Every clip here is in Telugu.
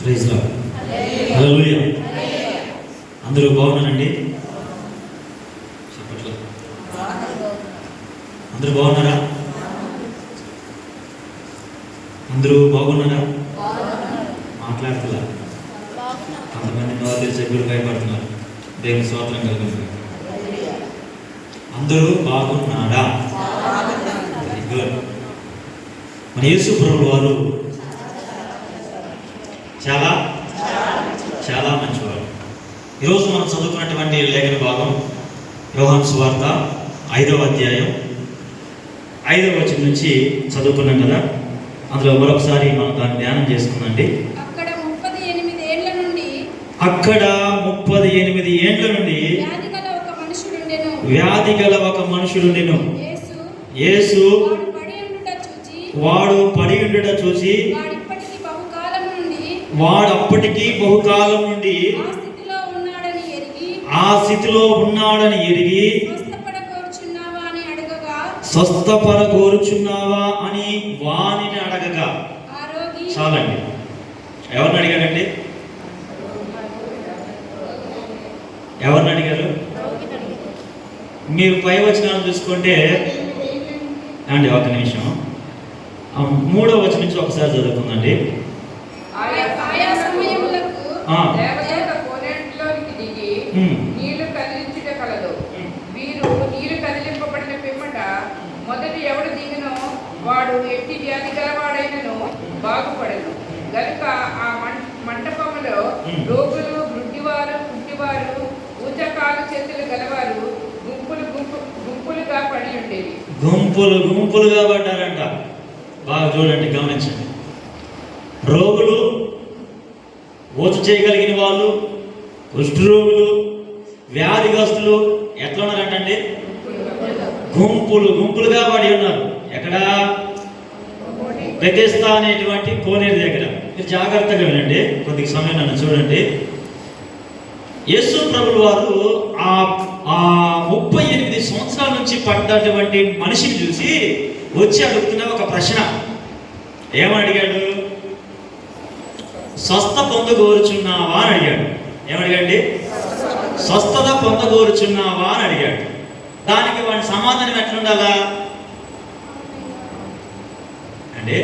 Praise Lord. హల్లెలూయా. అందరూ బాగున్నారండి? చెప్పట్లా. అందరూ బాగున్నారా? అందరూ బాగున్నారా? మాట్లాడుతున్నా. కొంతమంది నోరు తెరిచి గురి భయపడుతున్నారు. దేవుని స్తోత్రం కలుగుతుంది. అందరూ బాగున్నారా? Very good. మన యేసు ప్రభువు వారు చాలా చాలా మంచివారు. ఈరోజు మనం చదువుకున్నటువంటి లేఖన భాగం యోహాను సువార్త 5వ అధ్యాయం 5వ వచనం నుంచి చదువుకున్నాం కదా. అందులో మరొకసారి మనం దాన్ని ధ్యానం చేసుకుందండి. అక్కడ 38 ఏళ్ల నుండి వ్యాధి గల ఒక మనుషుడుండెను. యేసు వాడు పడి ఉండుట చూచి వాడు అప్పటికి బహుకాలం నుండి ఆ స్థితిలో ఉన్నాడని ఎరిగి స్వస్థపరగోరుచున్నావా అని వానిని అడగగా. చాలండి. ఎవరిని అడిగాడండి? ఎవరిని అడిగారు? మీరు పై వచనాలు చూసుకుంటే అండి, ఒక నిమిషం, 3వ వచనం నుంచి ఒకసారి చదువుకుందండి. నీళ్లు కదిలించుట కలదు. వీరు నీళ్లు కదిలింపబడిన పిమ్మట మొదటి ఎవడు దిగునో వాడు ఎట్టి వ్యాధి గలవాడైనను బాగుపడను గనుక ఆ మంటపములో రోగులు, గుడ్డివారు, కుంటివారు, ఊచకాలు చేతులు గలవారు గుంపులుగా పడి ఉండేవి. గుంపులుగా పడ్డారంట. బాగా చూడండి, గమనించండి. రోగులు, ఊచ చేయగలిగిన వాళ్ళు, కుష్ఠరోగులు, వ్యాధిగ్రస్తులు ఎట్లా ఉన్నారంటండి? గుంపులుగా పడి ఉన్నారు. ఎక్కడ? బెతెస్దా అనేటువంటి కోనేరు దగ్గర. మీరు జాగ్రత్తగా వినండి, కొద్ది సమయం నన్ను చూడండి. యేసు ప్రభువు వారు ఆ 38 సంవత్సరాల నుంచి పడ్డటువంటి మనిషిని చూసి వచ్చి అడుగుతున్న ఒక ప్రశ్న. ఏమని అడిగాడు? స్వస్థ పొందగోరుచున్నావా అని అడిగాడు. ఏమడిగాండి? స్వస్థత పొందగోరుచున్నావా అని అడిగాడు. దానికి వాడి సమాధానం ఎట్లుండాలా అంటే,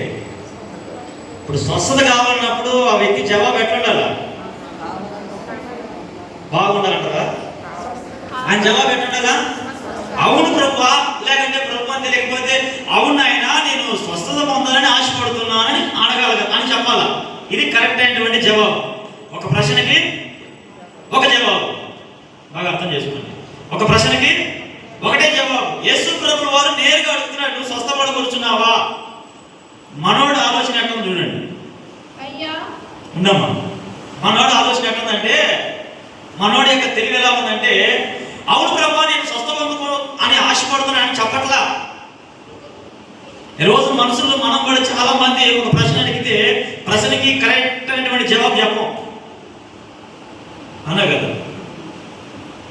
ఇప్పుడు స్వస్థత కావాలన్నప్పుడు ఆ వ్యక్తి జవాబు ఎట్లుండాలా? బాగుండాలంటారా? ఆయన జవాబు ఎట్లుండాలా? అవును ప్రభువా, లేకంటే ప్రభు అని తెలియకపోతే అవును ఆయన నేను స్వస్థత పొందాలని ఆశపడుతున్నానని అడగాలి అని చెప్పాలా. ఇది కరెక్ట్ అయినటువంటి జవాబు. ఒక ప్రశ్నకి ఒక జవాబు. బాగా అర్థం చేసుకోండి. ఒక ప్రశ్నకి ఒకటే జవాబు. యేసు ప్రభువు వారు నేరుగా అడుగుతున్నాడు, నువ్వు స్వస్థపడగలుగుతున్నావా? మనోడు ఆలోచన ఎట్లా చూడండి. ఉందమ్మా, మనోడు ఆలోచన ఎట్లుందంటే, మనోడి యొక్క తెలివి ఎలా ఉందంటే, అవును ప్రభా నేను స్వస్థ పొందుకో అని ఆశపడుతున్నానని చెప్పట్లా. ఈరోజు మనుషులు మనం కూడా చాలా మంది ఒక ప్రశ్న అడిగితే ప్రశ్నకి కరెక్ట్ అయినటువంటి జవాబు చెప్పం. అవునా కదా?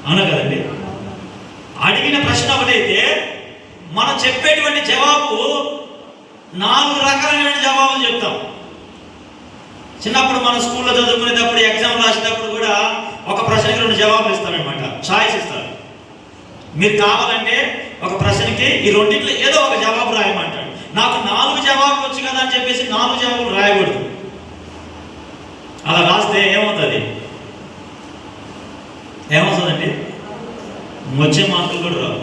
అవునా కదండి? అడిగిన ప్రశ్న ఒకటైతే మనం చెప్పేటువంటి జవాబు 4 రకాలైన జవాబులు చెప్తాం. చిన్నప్పుడు మన స్కూల్లో చదువుకునేటప్పుడు ఎగ్జామ్ రాసేటప్పుడు కూడా ఒక ప్రశ్నకి 2 జవాబులు ఇస్తారనమాట. చాయిస్ ఇస్తారు. మీరు కావాలంటే ఒక ప్రశ్నకి ఈ రెండింటిలో ఏదో ఒక జవాబు రాయమంటాడు. నాకు 4 జవాబులు వచ్చు కదా అని చెప్పేసి 4 జవాబులు రాయకూడదు. అలా రాస్తే ఏమవుతుందండి? వచ్చే మార్కులు కూడా రావు.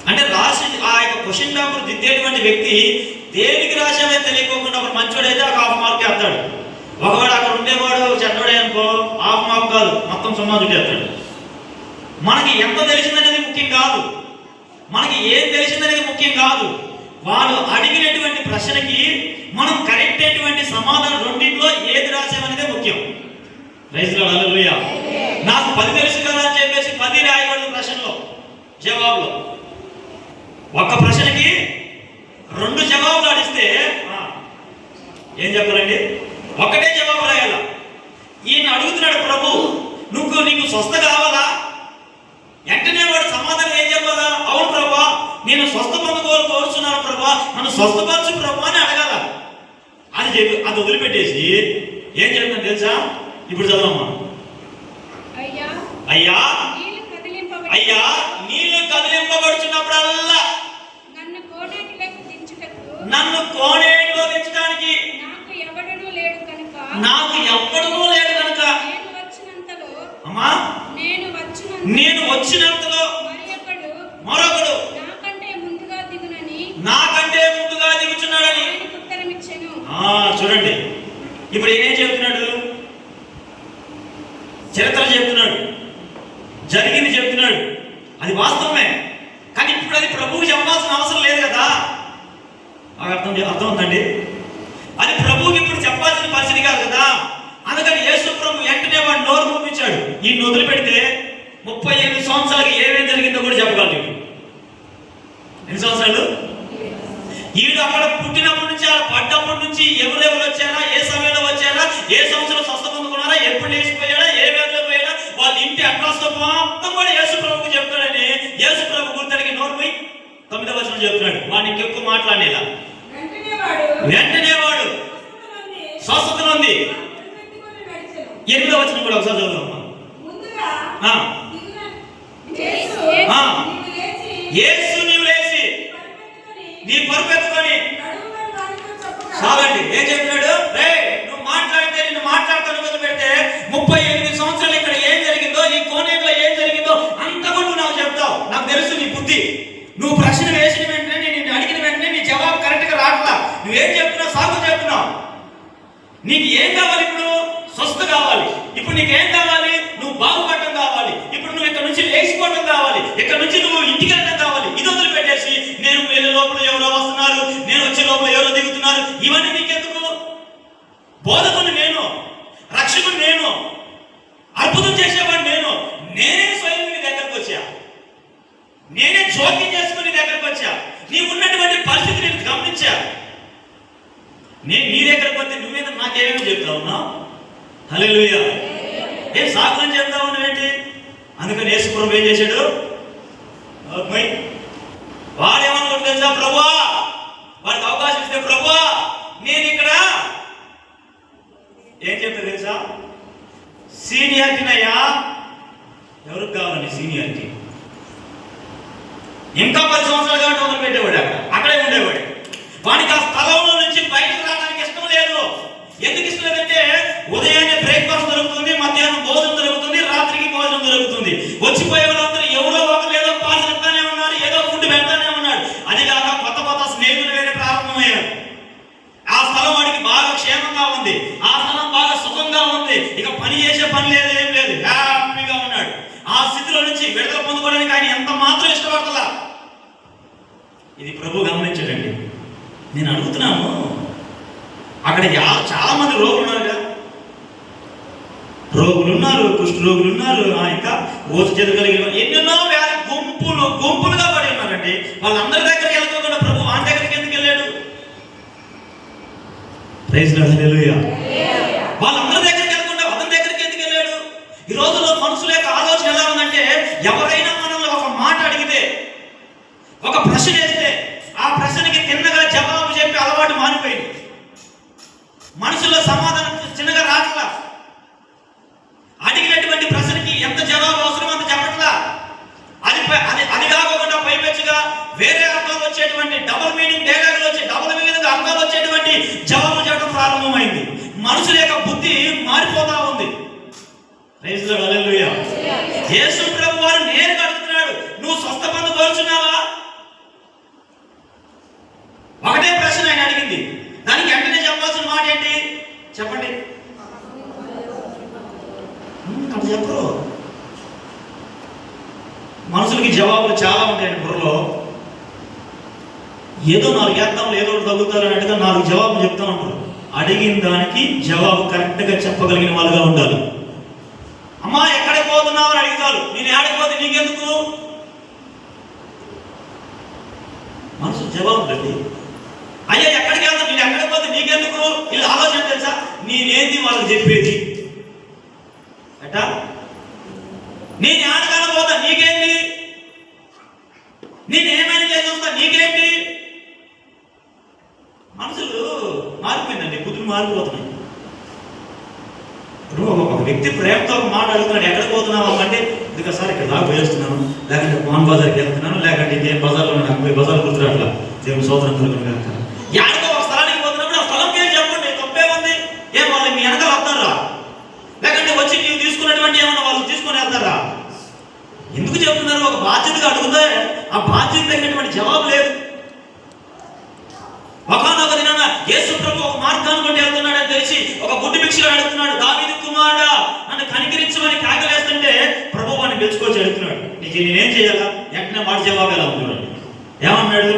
అంటే రాసి ఆ యొక్క క్వశ్చన్ పేపర్ దిద్దేటువంటి వ్యక్తి దేనికి రాసామే తెలియకోకుండా ఒక మంచోడైతే ఒక 1/2 మార్క్ వేస్తాడు. ఒకవేళ అక్కడ ఉండేవాడు చెడ్డోడే అనుకో 1/2 మార్క్ కాదు, మొత్తం 0 చుట్టేస్తాడు. మనకి ఎంత తెలిసిందనేది ముఖ్యం కాదు, మనకి ఏం తెలిసిందనేది ముఖ్యం కాదు. వాడు అడిగినటువంటి ప్రశ్నకి మనం కరెక్ట్ అయినటువంటి సమాధానం రెండింటిలో ఏది రాసామనేదే ముఖ్యం. Praise Lord. హల్లెలూయా. నాకు 10 తెలుసు కదా అని చెప్పేసి 10 రాయకూడదు ప్రశ్నలో, జవాబులో. ఒక్క ప్రశ్నకి 2 జవాబులు అడిస్తే ఏం చెప్పాలండి? ఒకటే జవాబు రాయాల. ఈయన అడుగుతున్నాడు, ప్రభు నీకు స్వస్థ కావాలా? వెంటనే వాడు సమాధానం ఏం చెప్పాలా? అవును ప్రభా నేను స్వస్థ పొందుకోవాలనుకుంటున్నాను ప్రభా, నన్ను స్వస్థపరచు ప్రభా అని అడగాల. అది వదిలిపెట్టేసి ఏం చెప్తాను తెలుసా? ఇప్పుడు చదవమ్మా. అయ్యా అయ్యా నీళ్లు కదిలింపబడి అయ్యా నీళ్లు కదిలింపబడుచున్నప్పుడల్లా నన్ను కోనేటిలోకి దించుటకు నన్ను కోనేటిలో దించడానికి నాకు ఎవడనూ లేడు కనుక నాకు ఎవ్వడూ లేడు కనుక నేను వచ్చినంతలో అమ్మా నేను వచ్చినంతలో మరొకడు నాకంటే ముందుగా దిగుచున్నాడని ఆయనకు ఉత్తరమిచ్చెను. చూడండి, ఇప్పుడు ఏం చెప్తున్నాడు? చరిత్ర చెప్తున్నాడు, జరిగింది చెప్తున్నాడు. అది వాస్తవమే, కానీ ఇప్పుడు అది ప్రభువు చెప్పాల్సిన అవసరం లేదు కదా. అర్థం అవుతుందండి? అది ప్రభువుకి ఇప్పుడు చెప్పాల్సిన పరిస్థితి కాదు కదా. అందుకని యేసు ప్రభు వెంటనే వాడు నోరు మూపించాడు. ఈ వదిలి పెడితే 38 సంవత్సరాలకి ఏమేం జరిగిందో కూడా చెప్పగలరు. ఎన్ని సంవత్సరాలు? ఈడు అక్కడ పుట్టినప్పటి నుంచి, అక్కడ పడ్డప్పటి నుంచి ఎవరెవరు వచ్చారా, ఏ సమయంలో వచ్చారా, ఏ సంవత్సరం స్వస్థ పొందుకున్నారా, ఎప్పుడు లేచిపోయాడా, ఏ వేదలో పోయాడా, వాళ్ళ ఇంటి అడ్రస్ మొత్తం కూడా యేసు ప్రభుకు చెప్తాడని యేసు ప్రభు గుర్తడికి నోరు పోయి 9వ వచనం చెప్తున్నాడు. వాడిని ఇంకెక్కువ మాట్లాడేలా. వెంటనే వాడు స్వస్థత ఉంది. 8వ వచనం కూడా ఒకసారి చదువుదామా. యేసు నీవు లేచి నీ పరుపెత్తుకొని చాలండి. ఏం చెప్తున్నాడు? రే నువ్వు మాట్లాడితే నిన్ను మాట్లాడుతాను మొదలు పెడితే 38 సంవత్సరాలు ఇక్కడ ఏం జరిగిందో, ఈ కోనేట్లో ఏం జరిగిందో అంత కూడా నువ్వు నాకు చెప్తావు. నాకు తెలుసు నీ బుద్ధి. నువ్వు ప్రశ్న వేసిన వెంటనే, నేను అడిగిన వెంటనే నీ జవాబు కరెక్ట్ గా రావట్లా. నువ్వేం చెప్తున్నావు? సాగు చెప్తున్నావు. నీకు ఏం కావాలి? ఇప్పుడు స్వస్థ కావాలి. ఇప్పుడు నీకేం కావాలి? నువ్వు బాగుపడటం కావాలి. ఇప్పుడు నువ్వు ఇక్కడ నుంచి లేచిపోవడం కావాలి. ఇక్కడ నుంచి నువ్వు ఇంటికి వెళ్ళడం కావాలి. ఇది వదిలి పెట్టేసి నేను వెళ్ళే లోపల ఎవరో వస్తున్నారు, నేను వచ్చే లోపల ఎవరో దిగుతున్నారు, ఇవన్నీ నీకెందుకు? బోధకుని నేను, రక్షకుని నేను, అద్భుతం చేసేవాడిని నేను. నేనే స్వయం నీ దగ్గరకు వచ్చా, నేనే జోక్యం చేసుకుని నీ దగ్గరకు వచ్చా. నీవు ఉన్నటువంటి పరిస్థితి నేను గమనించా. నేను నీ దగ్గరకు వస్తే నువ్వేదో నాకేమేమి చెప్తా ఉన్నావు? హల్లెలూయా. ఏం సాకులం చెప్తా ఉన్నావు ఏంటి? అందుకని యేసు ప్రభు ఏం చేశాడు? వాడేమనుకుంటు తెలుసా? ప్రభువా, వాడికి అవకాశం ఇస్తే, ప్రభువా నేను ఇక్కడ ఏం చెప్తా తెలుసా? సీనియారిటీనయ్యా. ఎవరికి కావాలండి సీనియారిటీ? ఇంకా 10 సంవత్సరాలు కాబట్టి మొదలు పెట్టేవాడు, అక్కడే ఉండేవాడు. వాడికి ఆ స్థలంలో నుంచి బయటకు రావడానికి ఇష్టం లేదు. ఎందుకు ఇష్టం లేదంటే ఉదయాన్నే బ్రేక్ఫాస్ట్ దొరుకుతుంది, మధ్యాహ్నం భోజనం దొరుకుతుంది, రాత్రికి భోజనం దొరుకుతుంది. వచ్చిపోయే వాళ్ళందరూ ఎవరో ఒకరు ఏదో పాస్ చెప్తానే ఉన్నారు, ఏదో ఫుడ్ పెడతానే ఉన్నాడు. అది కాక కొత్త కొత్త స్నేహితులు వేరే ప్రారంభమయ్యారు. ఆ స్థలం వాడికి బాగా క్షేమంగా ఉంది, ఆ స్థలం బాగా సుఖంగా ఉంది. ఇక పని చేసే పని లేదు, ఏం లేదు, హ్యాపీగా ఉన్నాడు. ఆ స్థితిలో నుంచి విడుదల పొందుకోవడానికి ఆయన ఎంత మాత్రం ఇష్టపడతలా. ఇది ప్రభు గమనించడండి. నేను అడుగుతున్నాను, అక్కడ చాలా మంది రోగులు ఉన్నారుగా. రోగులు ఉన్నారు, కుష్ఠ రోగులు ఉన్నారు, ఇంకా ఓచ చేతులు కలిగిన ఎన్నెన్నో వ్యాధి గుంపులుగా పడి ఉన్నారండి. వాళ్ళందరి దగ్గరికి వెళ్ళకుండా ప్రభు వాని దగ్గరికి ఎందుకు వెళ్ళాడు? ప్రైజ్ లార్డ్, హల్లెలూయా. వాళ్ళందరి దగ్గరికి వెళ్ళకుండా అతని దగ్గరికి ఎందుకు వెళ్ళాడు? ఈ రోజుల్లో మనుషుల యొక్క ఆలోచన ఎలా ఉందంటే, ఎవరైనా మనల్ని ఒక మాట అడిగితే, ఒక ప్రశ్న వేస్తే ఆ ప్రశ్నకి తిన్నగా జవాబు చెప్పి అలవాటు మారిపోయింది. మనుషుల్లో సమాధానం చిన్నగా రాట్లా. అడిగినటువంటి ప్రశ్నకి ఎంత జవాబు అవసరం అంత చెప్పట్లా. అది కాకుండా పైపెచ్చుగా వేరే అర్థాలు వచ్చేటువంటి డబుల్ మీనింగ్ డైలాగులు వచ్చి డబుల్ మీనింగ్ అర్థాలు వచ్చేటువంటి జవాబు చెప్పడం ప్రారంభమైంది. మనుషుల యొక్క బుద్ధి మారిపోతా ఉంది. ప్రైజ్ లార్డ్, హల్లెలూయా. యేసు ప్రభు వారు నేరుగా అడుగుతున్నాడు, నువ్వు స్వస్థ పొందు కోరుచున్నావా? ఒకటే ప్రశ్న ఆయన అడిగింది. దానికి వెంటనే చెప్పాల్సిన మాట ఏంటి చెప్పండి? అది చెప్పరు. మనుషులకి జవాబులు చాలా ఉంటాయండి బుర్రలో. ఏదో 4 వేద్దాంలో ఏదో ఒకటి తగ్గుతారు అన్నట్టుగా 4 జవాబులు చెప్తా ఉంటారు. అడిగిన దానికి జవాబు కరెక్ట్గా చెప్పగలిగిన వాళ్ళుగా ఉండాలి. అమ్మా ఎక్కడికి పోతున్నావు అని అడుగుతారు. నేను ఏడకపోతే నీకెందుకు? మనసు జవాబు అండి. అయ్యా ఎక్కడికి వెళ్తా, నేను ఎక్కడికి పోతే నీకెందుకు? వీళ్ళు ఆలోచన తెలుసా? నేనేంది వాళ్ళకి చెప్పేది అట? నేను ఆడగానే పోతా నీకేంటి? నేనేమైనా చేసి వస్తా నీకేంటి? మనుషులు మారిపోయిందండి, బుద్ధులు మారిపోతున్నాయి. వ్యక్తి ప్రేమతో ఒక మాట అడుగుతున్నాడు, ఎక్కడికి పోతున్నావు అంటే ఇదిగా సార్ ఇక్కడ దాకా పోయేస్తున్నాను, లేకంటే పాన్ బజార్కి వెళ్తున్నాను, లేకంటే ఇంకేం బజార్లో నాకు పోయి బజార్ గుర్తురాట్లా, దేవుని సోదరం కలుగుని వెళ్తాను. యాడికో ఒక స్థలానికి పోతున్నప్పుడు ఆ స్థలం పేరు చెప్పండి, తప్పే ఉంది. ఏం వాళ్ళు మీ వెనకాల వస్తారా, లేకంటే వచ్చి నీవు తీసుకున్నటువంటి ఏమన్నా వాళ్ళు తీసుకొని వెళ్తారా? ఎందుకు చెప్తున్నారు? ఒక బాధ్యతగా అడిగితే ఆ బాధ్యత తగినటువంటి జవాబు లేదు. ఒకనొక దినాన యేసు ప్రభు ఒక మార్గాన్ని కొట్టి వెళ్తున్నాడని తెలిసి ఒక గుడ్డి భిక్షుడు అడుగుతున్నాడు, దావీదు కుమారుడా నన్ను కనికరించమని కాకలేస్తుంటే ప్రభు వాడిని పిలుచుకొచ్చి అడుగుతున్నాడు, నీకు నేనేం చేయాలా? వెంటనే మాట జవాబు ఎలా ఉంటున్నాడు? ఏమన్నాడు?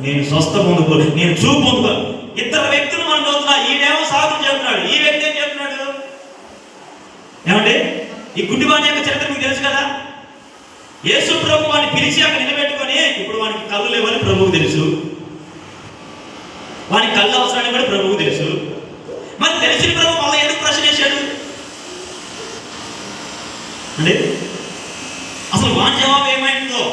నేను స్వస్థ పొందుకోను, నేను చూపు పొందుకోను. ఇద్దరు వ్యక్తులు మనం చూస్తున్నా, ఈయనేమో సాగులు చెప్తున్నాడు, ఈ వ్యక్తి ఏం చెప్తున్నాడు? ఏమండి, ఈ గుడ్డివాని యొక్క చరిత్ర మీకు తెలుసు కదా. యేసు ప్రభు వాడిని పిలిచి అక్కడ నిలబెట్టుకొని, ఇప్పుడు వానికి కళ్ళు లేవని ప్రభువుకు తెలుసు, వానికి కళ్ళు అవసరాన్ని కూడా ప్రభువుకు తెలుసు. మరి తెలిసిన ప్రభు మళ్ళీ ఎందుకు ప్రశ్న చేశాడు అంటే అసలు వాని జవాబు ఏమైందో?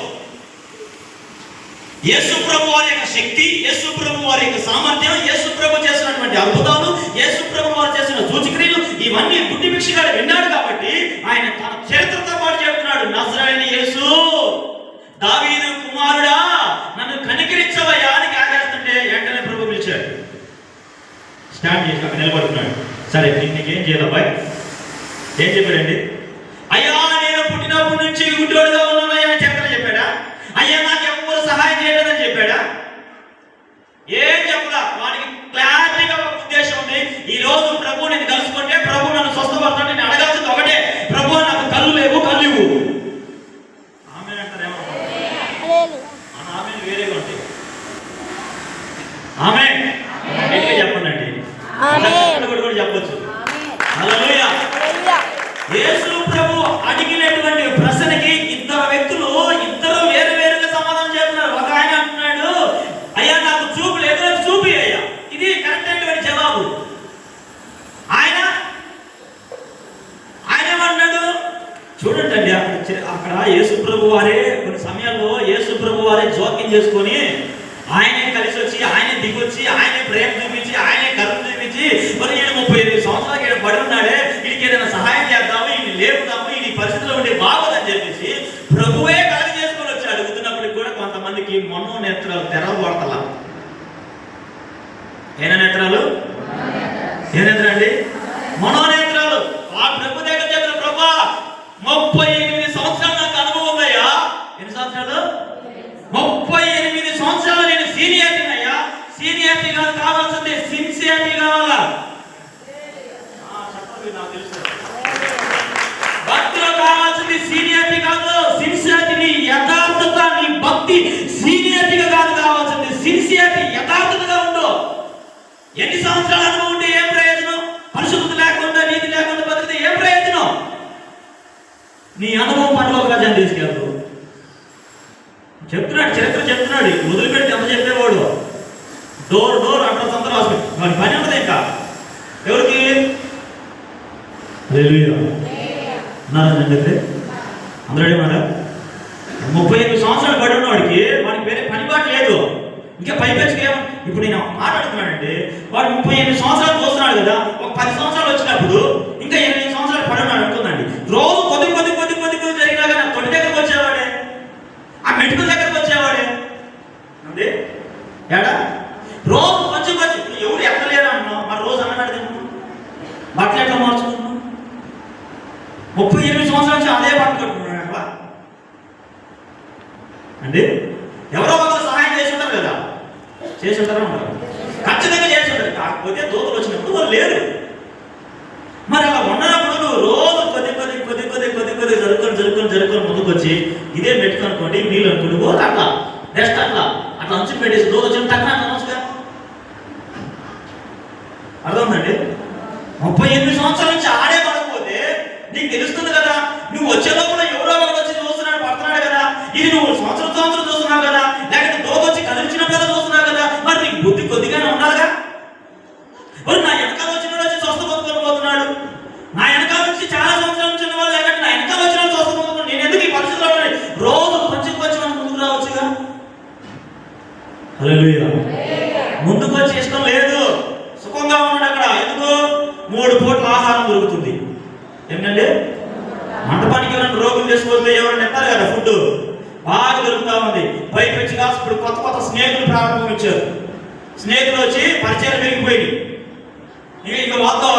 యేసు ప్రభు వారి యొక్క శక్తి, యేసు ప్రభు వారి యొక్క సామర్థ్యం, యేసు ప్రభు చేసినటువంటి అద్భుతాలు, యేసు ప్రభు వారు చేసిన సూచక్రియలు ఇవన్నీ గుడ్డి భిక్షగాడు విన్నాడు కాబట్టి ఆయన తన చరిత్రతో పాటు చెప్తున్నాడు, నజరేయుడైన యేసు, దావీదు కుమారుడా నన్ను కనికరించవయ్యా అని కాకేస్తుంటే వెంటనే ప్రభు పిలిచాడు, స్టాండ్ చేసి అక్కడ నిలబడుతున్నాడు. సరే నీకేం చేయాలబ్బాయి? ఏం చెప్పాడండి? అయ్యా నేను పుట్టినప్పటి నుంచి గుడ్డోడుగా ఉన్నానయ్యా అని చరిత్ర చెప్పాడా? అయ్యా నాకు ఎవరు సహాయం చేయలేదని చెప్పాడా? ఏం చెప్పలా. వానికి క్లారిటీగా ఒక ఉద్దేశం ఉంది, ఈ రోజు ప్రభు నేను కలుసుకుంటే ప్రభు నన్ను స్వస్థపడతాడు, నేను అడగాల్సింది ఒకటే, ప్రభు నాకు కళ్ళు లేవు, కళ్ళు ఇవ్వు. ఆమె అంటారేమో ఆమె వేరేగా ఉంటాయి. ఆమె చెప్పండి అండి, కూడా చెప్పొచ్చు. హల్లెలూయా. యేసు ప్రభు అడిగినటువంటి ప్రశ్నకి ఇద్దరు వ్యక్తులు ఇద్దరు వేరు వేరుగా సమాధానం చెప్తున్నారు. ఒక ఆయన అంటున్నాడు, అయ్యా నాకు చూపు లేదు, నాకు చూపి అయ్యా. ఇది కరెక్ట్ అయినటువంటి జవాబు. ఆయన ఏమన్నాడు చూడండి అండి, అక్కడ యేసు ప్రభు వారే కొన్ని సమయాల్లో యేసు ప్రభు వారే జోక్యం చేసుకొని ఆయనే కలిసి వచ్చి, ఆయనే దిగొచ్చి, ఆయనే ప్రేమ చూపించి, ఆయనే కరుణ చూపించి, మరి ఈయన 38 సంవత్సరాలకి ఈయన పడి ఉన్నాడే, వీడికి ఏదైనా సహాయం చేద్దాము, ఈయన లేపుదాము, ఈ పరిస్థితిలో ఉండే బాగోదని చెప్పేసి ప్రభువే కలగ చేసుకొని వచ్చి అడుగుతున్నప్పటికి కూడా కొంతమందికి మనో నేత్రాలు తెరవబడతలా. ఏనా నేత్రాలు? ఏ నేత్రం అండి? మనోనేత్రాలు. ఆ ప్రభు దగ్గర చెప్పిన ప్రభా 38 సంవత్సరాలు నాకు అనుభవం ఉందయ్యా. ఎన్ని సంవత్సరాలు? 38 సంవత్సరాలు నేను సీనియారిటీ అయ్యా. సీనియారిటీ కావాల్సింది సిన్సియారిటీ కావాలా? నాకు తెలుసు, భక్తిలో కావాల్సింది సీనియారిటీ కాదు, సిన్సియారిటీ. నీ యథార్థత, నీ భక్తి సీనియారిటీగా కాదు కావాల్సింది, సిన్సియారిటీ, యథార్థతగా ఉండు. ఎన్ని సంవత్సరాలు అనుభవం ఉంటే ఏం ప్రయోజనం? పరిశుద్ధత లేకుండా, నీతి లేకుండా బతికితే ఏం ప్రయోజనం? నీ అనుభవం పట్ల ప్రజలు తీసుకెళ్తూ చెప్తున్నాడు, చరిత్ర చెప్తున్నాడు. వదిలిపెట్టి ఎంత చెప్పేవాడు, డోర్ డోర్ అంటారు, సొంత రాసుకుంటు వాడి పని ఉండదు ఇంకా. ఎవరికి? ఉన్నారండి అందరూ ఏమన్నా 38 సంవత్సరాలు పడి ఉన్నవాడికి వాడికి వేరే పని బాట లేదు. ఇంకా పైపెచ్చుకు ఏమో ఇప్పుడు నేను మాట్లాడుతున్నానంటే వాడు 38 సంవత్సరాలు చూస్తున్నాడు కదా, ఒక 10 సంవత్సరాలు వచ్చినప్పుడు ఇంకా 8 సంవత్సరాలు పడి ఉన్నాడు అనుకుందండి. రోజు కొద్ది కొద్ది కొద్ది కొద్ది కొద్ది జరిగినా కానీ తొడి దగ్గరకు వచ్చేవాడే, ఆ మెడికల్ దగ్గరకు వచ్చేవాడే అండి. ఏడా రోజు కొంచెం కొంచెం ఎవరు ఎక్కలేరు అంటున్నాం, మరి రోజు అన్నట్టు తింటున్నాం, బట్టలు ఎట్లా మార్చుకుంటున్నాం? 38 సంవత్సరాల నుంచి అదే బట్టలు కట్టుకున్నాడు అండి. ఎవరో ఒకరు సహాయం చేసి ఉంటారు కదా, చేసి ఉంటారా? ఉంటారు, ఖచ్చితంగా చేసి ఉంటారు. కాకపోతే దూతలు వచ్చినప్పుడు వాళ్ళు లేరు. మరి అలా ఉన్నప్పుడు నువ్వు రోజు కొద్ది కొద్ది కొద్ది కొద్ది కొద్ది కొద్ది జరుపుకొని ముందుకు వచ్చి ఇదే పెట్టుకోనుకోండి, నీళ్ళు అనుకోండి, పోతే అట్లా జస్ట్ అట్లా అంచు పెట్టేసి దూత వచ్చిన తక్కువ అనవచ్చుగా. అర్థమైందండి? 38 సంవత్సరాల నుంచి ఆడే పడకపోతే నీకు తెలుస్తుంది కదా, నువ్వు వచ్చే లోపల ఎవరో ఒకరు వచ్చి చూస్తున్నాడు, పడుతున్నాడు కదా, ఇది నువ్వు సంవత్సరం చూస్తున్నావు కదా, లేకపోతే దోత వచ్చి కదిలించినప్పుడు కదా చూస్తున్నావు కదా, మరి నీకు బుద్ధి కొద్దిగానే ఉండాలిగా. మరి నా వెనకాల వచ్చిన వచ్చి స్వస్థపడుకొని పోతున్నాడు, నా వెనకాల నుంచి చాలా సంవత్సరాల నుంచి ఉన్న వాళ్ళు, లేకపోతే నా వెనకాల వచ్చిన వాళ్ళు స్వస్థపడుతున్నాడు, నేను ఎందుకు ఈ పరిస్థితిలో రోజు కొంచెం కొంచెం ముందుకు రావచ్చుగా. హల్లెలూయా. ముందుకు వచ్చి ఇష్టం లేదు, సుఖంగా ఉన్నాడు అక్కడ. ఎందుకు? 3 పూట్ల ఆహారం దొరుకుతుంది. ఎన్ని మంటపానికి ఎవరైనా రోగులు తీసుకొస్తే ఎవరైనా ఎత్తారు కదా ఫుడ్ బాగా దొరుకుతా ఉంది. పైపెచ్చి కాదు ఇప్పుడు కొత్త కొత్త స్నేహితులు ప్రారంభించారు. స్నేహితులు వచ్చి పరిచయాలు పెరిగిపోయింది. ఇక వాళ్ళతో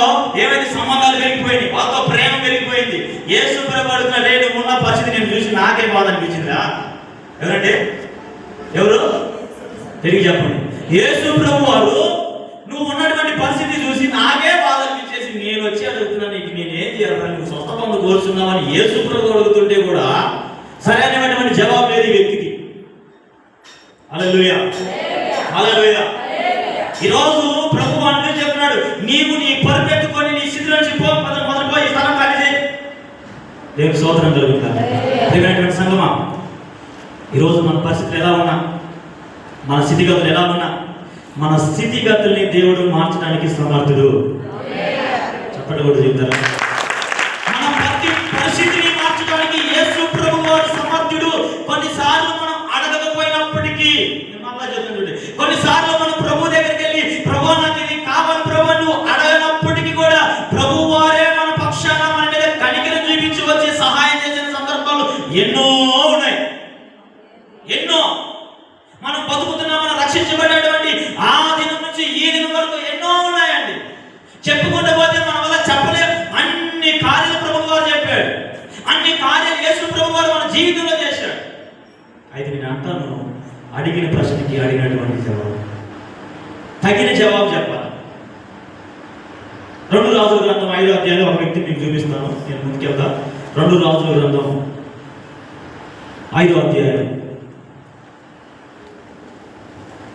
ఏమైతే సంబంధాలు పెరిగిపోయింది, వాళ్ళతో ప్రేమ పెరిగిపోయింది. యేసు ప్రభు అడుగుతున్న నేను ఉన్న పరిస్థితి నేను చూసి నాకే బాధ అనిపించిందా? ఎవరంటే ఎవరు తిరిగి చెప్పండి. యేసు ప్రభు వారు నువ్వు ఉన్నటువంటి పరిస్థితి చూసి నాకే బాధ అనిపించేసి నేను వచ్చి అడుగుతున్నా నీకు నేనేం చేయాలి, నువ్వు సొంత పనులు కోరుచున్నావని యేసు ప్రభు అడుగుతుంటే కూడా సరైనటువంటి జవాబు లేదు ఈ వ్యక్తికి. హల్లెలూయా, హల్లెలూయా. ఈరోజు ప్రభు అంటే చెప్తున్నాడు, నీవు నీ పరుపెత్తుకొని నీ స్థితిలో నుంచి మొదలుపోయి స్థలం ఖాళీ చేయి. దేవుని స్తోత్రం జరుగుతుంది. ప్రియమైనటువంటి సంగమా, ఈరోజు మన పరిస్థితులు ఎలా ఉన్నా, మన స్థితిగతులు ఎలా ఉన్నా, మన స్థితిగతుల్ని దేవుడు మార్చడానికి సమర్థుడు. చెప్పండి కూడా చెప్తారా? మన ప్రతి పరిస్థితిని మార్చడానికి యేసు ప్రభు వారు సమర్థుడు. కొన్నిసార్లు మనం అడగకపోయినప్పటికీ, కొన్నిసార్లు మనం ప్రభు దగ్గరికి వెళ్ళి ప్రభు నాకు ఇది కావాలి ప్రభు నువ్వు అడగనప్పటికీ కూడా ప్రభు వారే మన పక్షాన మన మీద కనికరం చూపించి వచ్చి సహాయం చేసిన సందర్భాలు ఎన్నో ఉన్నాయి. ఎన్నో మనం బతుకుతున్నా, మనం రక్షించబడేటువంటి ఆ దినం నుంచి ఈ దినం వరకు ఎన్నో ఉన్నాయండి. చెప్పుకుంటూ పోతే మన వల్ల చెప్పలేం. అన్ని కార్యాలు ప్రభు వారు చెప్పాడు, అన్ని కార్యాలు యేసు ప్రభు వారు మన జీవితంలో చేశాడు. అయితే నేను అంటాను, అడిగిన ప్రశ్నకి అడిగినటువంటి జవాబు, తగిన జవాబు చెప్పాలి. 2 రాజుల గ్రంథం 5వ అధ్యాయంలో ఒక వ్యక్తి మీకు చూపిస్తాను. నేను ముందుకెళ్తా. 2 రాజుల గ్రంథం 5వ అధ్యాయం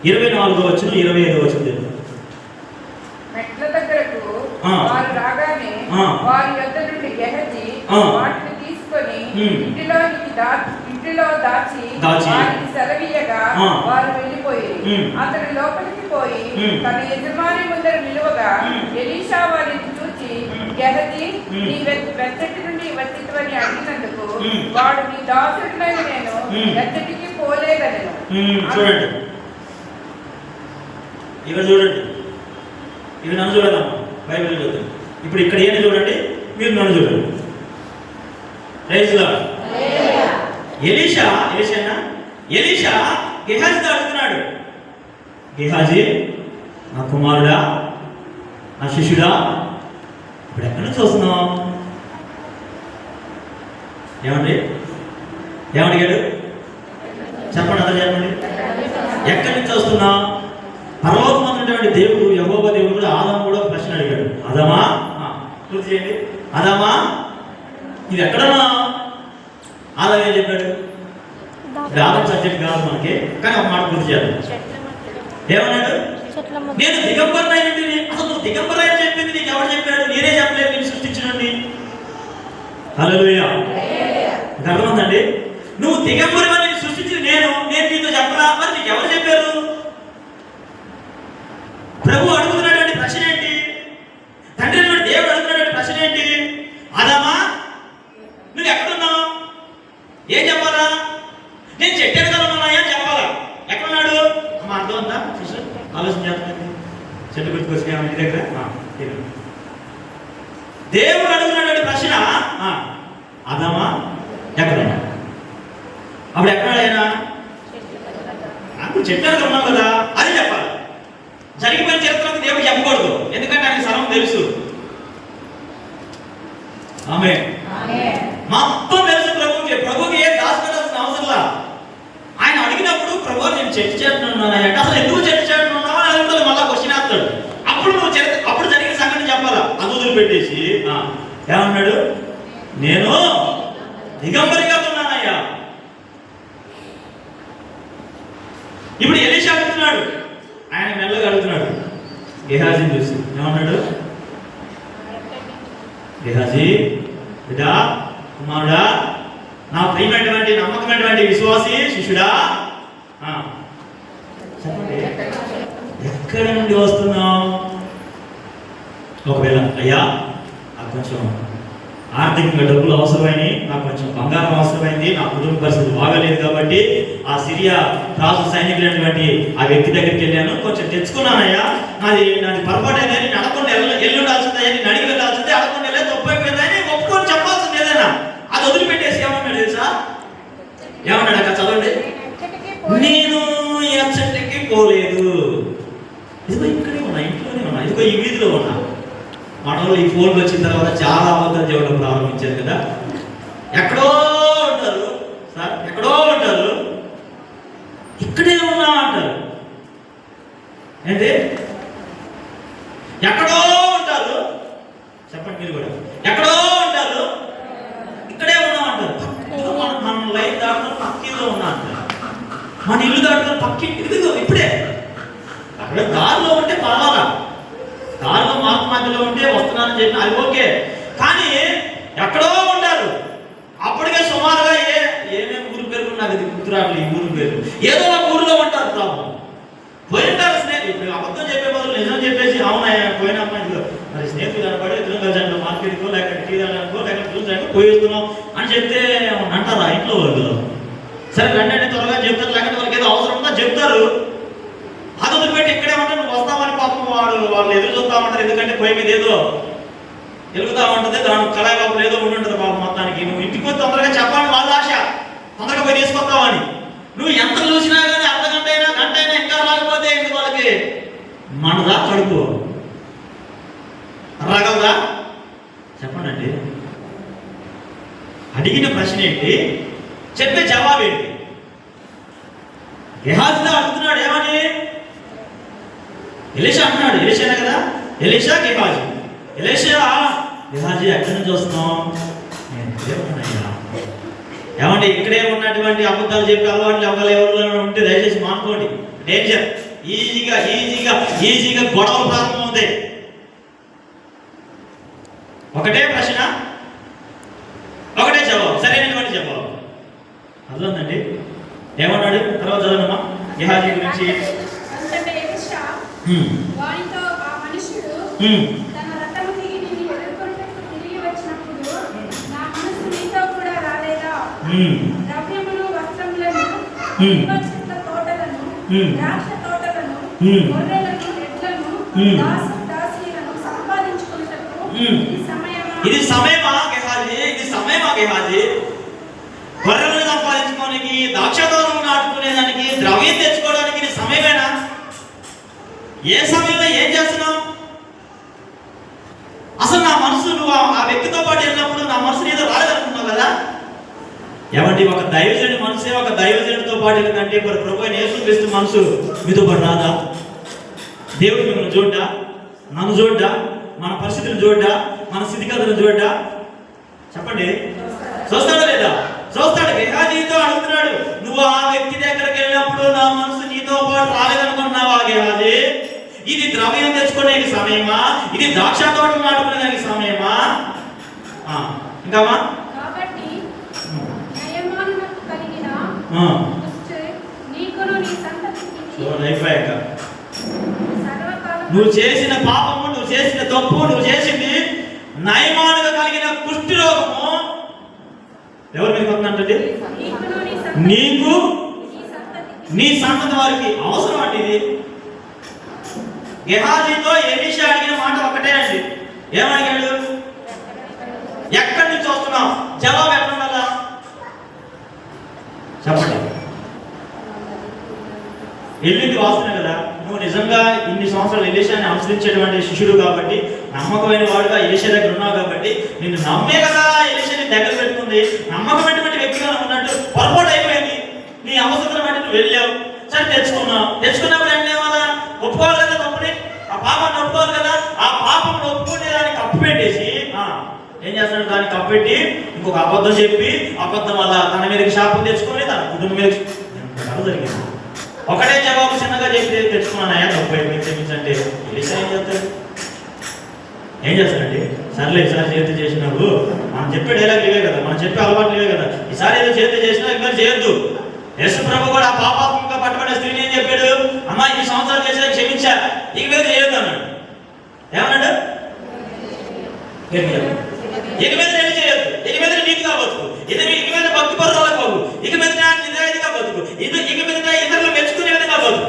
24వ వచనం 25వ వచనం. మెట్ల దగ్గరకు వారు రాగానే వారి యొద్ద నుండి గెహజీ వాటిని తీసుకొని ఇంటిలో దాచి వారికి సెలవీయగా వారు వెళ్ళిపోయి అతడు లోపలికి పోయి తన యజమాని ముందర నిలువగా ఎలీషా వారిని చూచి, గెహజీ నీ వెచ్చటి నుండి వచ్చినవని అడిగినందుకు వాడు నీ దాసుడినైన నేను వెచ్చటికి పోలేదనెను. చూడండి, ఇక్కడ చూడండి, ఇవి నన్ను చూడదమ్మా, బైబిల్ చూద్దాం. ఇప్పుడు ఇక్కడ ఏంటి చూడండి, మీరు నన్ను చూడండి. ఎలీషా గెహాజీతో అడుగుతున్నాడు, గెహాజీ నా కుమారుడా, నా శిష్యుడా, ఇప్పుడు ఎక్కడి నుంచి వస్తున్నావు? ఏమండి ఏమడిగాడు చెప్పండి, అదే చెప్పండి. ఎక్కడి నుంచి వస్తున్నావు? పరలోకమైనటువంటి దేవుడు యెహోవా దేవుడు కూడా ఆదాము కూడా ప్రశ్న అడిగాడు. ఆదామా, పూర్తి చేయండి. ఆదామా ఇది ఎక్కడన్నా? ఆదాం ఏం చెప్పాడు? ఆదాం సబ్జెక్ట్ కాదు మనకి, కానీ ఒక మాట పూర్తి చేద్దాం. ఏమన్నాడు? నేను దిగంబరనైంది. అసలు నువ్వు దిగంబరని చెప్పింది నీకు ఎవరు చెప్పాడు? నేనే చెప్పలేదు, నేను సృష్టించినండి. హల్లెలూయా, అర్థమవుతుందండి? నువ్వు దిగంబరని సృష్టించింది నేను నీతో చెప్పరా? మరి నీకు ఎవరు చెప్పారు? ప్రభు అడుగుతున్నటువంటి ప్రశ్న ఏంటి? తండ్రి దేవుడు అడుగుతున్నటువంటి ప్రశ్న ఏంటి? ఆదామా నువ్వు ఎక్కడున్నావు? ఏం చెప్పాలా? నేను చెట్టు ఎక్కగా ఉన్నాయా అని చెప్పాలా? ఎక్కడున్నాడు? అమ్మ అర్థం ఉందా? ఆలోచన చేస్తాను. చెట్టు గుర్తుకొచ్చిన ఇంటి దగ్గర దేవుడు అడుగుతున్నటువంటి ప్రశ్న, ఆదామా ఎక్కడున్నా? అప్పుడు ఎక్కడైనా నాకు చెట్టు ఎక్కడ ఉన్నావు కదా అది చెప్పాలి. జరిగిపోయిన చరిత్రకు దేవుడు చెప్పకూడదు, ఎందుకంటే ఆయన సర్వం తెలుసు. ఆమె మొత్తం తెలుసు ప్రభుకి. ప్రభుకి ఏ దాచుకోవాల్సిన అవసరంలా. ఆయన అడిగినప్పుడు ప్రభు నేను చెట్టు చేస్తున్నాను అంటే అసలు ఎందుకు చెట్టు చేస్తున్నావు అని అడుగుతాడు. మళ్ళా క్వశ్చన్ వేస్తాడు. అప్పుడు నువ్వు అప్పుడు జరిగిన సంగతి చెప్పాలా. అది వదిలిపెట్టేసి ఏమన్నాడు? నేను దిగంబరిగా ఉన్నానయ్యా. ఇప్పుడు ఎలీషా అడుగుతున్నాడు, ఆయన మెల్లగా అడుగుతున్నాడు గెహాజీని చూసి. ఏమన్నాడు? గెహాజీ బిడ్డా, కుమారుడా, నా ప్రియమైనటువంటి నమ్మకమైనటువంటి విశ్వాసి శిష్యుడా, చెప్పండి ఎక్కడి నుండి వస్తున్నావు? ఒకవేళ అయ్యా నాకు కొంచెం ఆర్థికంగా డబ్బులు అవసరమైనవి, నాకు కొంచెం బంగారం అవసరమైంది, నా కుటుంబ పరిస్థితి బాగాలేదు కాబట్టి ఆ సిరియా రాజు సైనికులైనటువంటి ఆ వ్యక్తి దగ్గరికి వెళ్ళాను, కొంచెం తెచ్చుకున్నానయ్యా, నాది పొరపాటు అయిందని అడగకుండా ఎల్లుండాల్సిందే, నేను అడిగి వెళ్ళాల్సిందే, అడగకుండా వెళ్ళే తప్పైపోయిందని ఒప్పుకొని చెప్పాల్సింది ఏదైనా. మనలో ఈ ఫోన్కి వచ్చిన తర్వాత చాలా అబద్ధాలు చెప్పడం ప్రారంభించారు కదా. ఎక్కడో ఉంటారు సార్, ఎక్కడో ఉంటారు, ఇక్కడే ఉన్నా అంటారు. ఏంటి? ఎక్కడో ఉంటారు, చెప్పండి మీరు కూడా. ఎక్కడో ఉంటారు, ఇక్కడే ఉన్నా అంటారు. మన లైఫ్ దాటుకొని పక్కిలో ఉన్నా అంటారు. మన ఇల్లు దాటుకొని పక్కింటి ఇప్పుడే. అక్కడ దారిలో ఉంటే పర్వాలా, దారిలో మార్పు మధ్యలో ఉంటే వస్తున్నానని చెప్పి అది ఓకే. కానీ ఎక్కడో ఉంటారు, అప్పటికే సుమారుగా ఏమేమి ఊరు పేరు నాకు అది గుర్తురాట్లు. ఈ ఊరు పేరు ఏదో ఒక ఊరిలో ఉంటారు. ప్రాబ్లం పోయింటారు స్నేహితులు. అబద్ధం చెప్పే బదులు నిజం చెప్పేసి అవునా పోయినప్ప మరి స్నేహితులు కనపడి ఇద్దరు కలిసి మార్కెట్కో లేక టీ తాగడానికో లేక చూసాకో పోయిస్తున్నాం అని చెప్తే అంటారా ఇంట్లో వాళ్ళు? సరే రండి త్వరగా చెప్తారు, లేకపోతే వాళ్ళకి ఏదో అవసరం ఉందో చెప్తారు. అది వదిలిపెట్టి ఇక్కడే ఉంటే నువ్వు వస్తామని పాపం వాళ్ళు ఎదురు చూస్తామంటారు. ఎందుకంటే పొయ్యి మీద ఏదో వెలుగుతా ఉంటుంది, దాని కళాయి లోపల ఏదో ఉండి ఉంటుంది పాపం మొత్తానికి. నువ్వు ఇంటికి పోతే తొందరగా చెప్పాలని వాళ్ళ ఆశ, తొందరగా పోయి తీసుకొస్తామని. నువ్వు ఎంత చూసినా కానీ అర్ధగంట అయినా గంట అయినా ఇంకా రాకపోతే ఎందుకు వాళ్ళకి మనదా కడుపు రాగలదా? చెప్పండి. అడిగిన ప్రశ్న ఏంటి, చెప్పే జవాబు ఏంటి? గెహాజీలో అడుగుతున్నాడు ఏమని? ఎలీషా అంటున్నాడు, ఎలీషానే కదా, ఎలీషా గెహాజీ. ఎలీషా గెహాజీ ఎక్కడి నుంచి వస్తున్నాం? ఏమంటే ఇక్కడే ఉన్నటువంటి అబద్ధాలు చెప్పి అలవాట్లు ఎవరు ఉంటే దయచేసి మానుకోండి. డేంజర్. ఈజీగా గొడవలు ప్రారంభమవుతాయి. ఒకటే ప్రశ్న, ఒకటే జవాబు, సరైనటువంటి జవాబు. అర్థండి ఏమన్నాడు? తర్వాత చదవమ్మా గెహాజీ గురించి. వానితో ఆ మనుషుడు తన రథము దిగి నిన్ను ఎదుర్కొంటకు తిరిగి వచ్చినప్పుడు నా మనసు నీతో కూడా రాలేదా? ద్రవ్యమును వస్త్రములను చెట్ల తోటలను ద్రాక్ష తోటలను గొర్రెలను ఎడ్లను దాసీలను సంపాదించుకున్నటకు ఇది సమయమా గెహాజీ? ఇది సమయమా గెహాజీ? గొర్రెలను సంపాదించుకోవడానికి, ద్రాక్షతోటం నాటుకునేదానికి, ద్రవ్యం తెచ్చుకోవడానికి ఇది సమయమేనా? ఏ సమయంలో ఏం చేస్తున్నావు? అసలు నా మనసు నువ్వు ఆ వ్యక్తితో పాటు వెళ్ళినప్పుడు నా మనసు ఏదో రాలేదనుకున్నావు కదా. ఏమంటే ఒక దైవజనుడి మనసే ఒక దైవజనుడితో పాటు వెళ్ళిందంటే మరి ప్రభువైన యేసుక్రీస్తు మనసు మీతో పాటు రాదా? దేవుడు మిమ్మల్ని చూడ్డా, నన్ను చూడ్డా, మన పరిస్థితిని చూడ్డా, మన స్థితిగతులను చూడ్డా? చెప్పండి, చూస్తాడా లేదా? చూస్తాడు. గెహాజీతో అడుగుతున్నాడు, నువ్వు ఆ వ్యక్తి దగ్గరికి వెళ్ళినప్పుడు నా మనసు నీతో పాటు రాలేదనుకుంటున్నావా గెహాజీ? ఇది ద్రవ్యం తెచ్చుకునే సమయమా? ఇది ద్రాక్ష తోట నాటుకునే సమయమా? ఇంకామా? కాబట్టి నయమానునకు కలిగిన నీకును నీ సంతతికి నువ్వు చేసిన పాపము, నువ్వు చేసిన తప్పు, నువ్వు చేసింది నయమానుగా కలిగిన కుష్టి రోగము ఎవరి మీద వస్తుందంటే నీకు నీ సంతతి వారికి అవసరం అండి. ఇది గెహాజీతో ఎలీషా అడిగిన మాట ఒకటే అండి. ఏమడిగాడు? ఎక్కడి నుంచి వస్తున్నావు? జవాబు ఎక్కడ ఉండాలా? చెప్పండి. వెళ్ళింది వాసనే కదా. నువ్వు నిజంగా ఇన్ని సంవత్సరాలు ఎలీషాని అనుసరించేటువంటి శిష్యుడు కాబట్టి, నమ్మకమైన వాడుగా ఎలీషా దగ్గర ఉన్నావు కాబట్టి, నిన్ను నమ్మే కదా ఎలీషాని దగ్గర పెట్టుకుంది. నమ్మకమైనటువంటి వ్యక్తిగా ఉన్నట్టు పొరపాటు అయిపోయింది. నీ అవసరం బట్టి నువ్వు వెళ్ళావు, సరే తెచ్చుకున్నావు. తెచ్చుకున్నప్పుడు అంటే ఏమన్నా ఒప్పుకోవాలి కదా తప్పుని, ఆ పాపాన్ని ఒప్పుకోవాలి కదా. ఆ పాపం ఒప్పుకుంటే దాన్ని కప్పు పెట్టేసి ఏం చేస్తున్నాడు? దాన్ని కప్పెట్టి ఇంకొక అబద్ధం చెప్పి, అబద్ధం వల్ల తన మీదకి శాపం తెచ్చుకొని తన కుటుంబం మీద జరిగింది. ఒకటే జవాబు చిన్నగా చెప్పి తెచ్చుకున్నానయా, 30 క్షమించంటే ఎలీషా ఏం చేస్తాడు? ఏం చేస్తాడండి? సర్లే ఈసారి చేతి చేసినావు, మనం చెప్పే డైలాగ్ ఇవే కదా, మనం చెప్పే అలవాట్లు ఇవే కదా. ఈసారి ఏదో చేతి చేసినా ఇంకా చేయొద్దు. యేసు ప్రభు కూడా పాపాత్మకంగా పట్టుబడిన స్త్రీని ఏం చెప్పాడు? అమ్మా ఈ సంవత్సరాలు చేసేది క్షమించా, ఇక మీద చేయొద్దు అన్నాడు. ఏమన్నాడు? ఇక మీద నేను చేయొద్దు, ఇక మీద నీతిగా బతుకు, ఇక మీద భక్తి పరురాలకు బాబు, ఇక మీద నిజాయితీగా బతుకు, ఇక మీద ఇతరులు మెచ్చుకునే విధంగా బతుకు,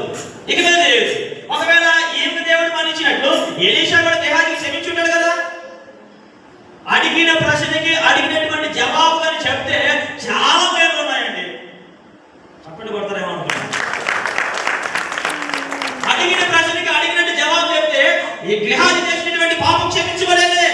ఇక మీద చేయొద్దు. ఒకవేళ ఈమె దేవుడు మన్నించినట్టు ఎలీషా కూడా గెహాజీకి క్షమించుంటాడు కదా. అడిగిన ప్రశ్నకి అడిగినటువంటి జవాబు అని చెప్తే చాలా పేర్లు ఉన్నాయండి. చప్పట్లు కొడతారేమో అనుకుంటున్నాను. అడిగిన ప్రశ్నకి అడిగినట్టు జవాబు చెప్తే ఈ గెహాజీ చేసినటువంటి పాపం క్షమించబడేదే.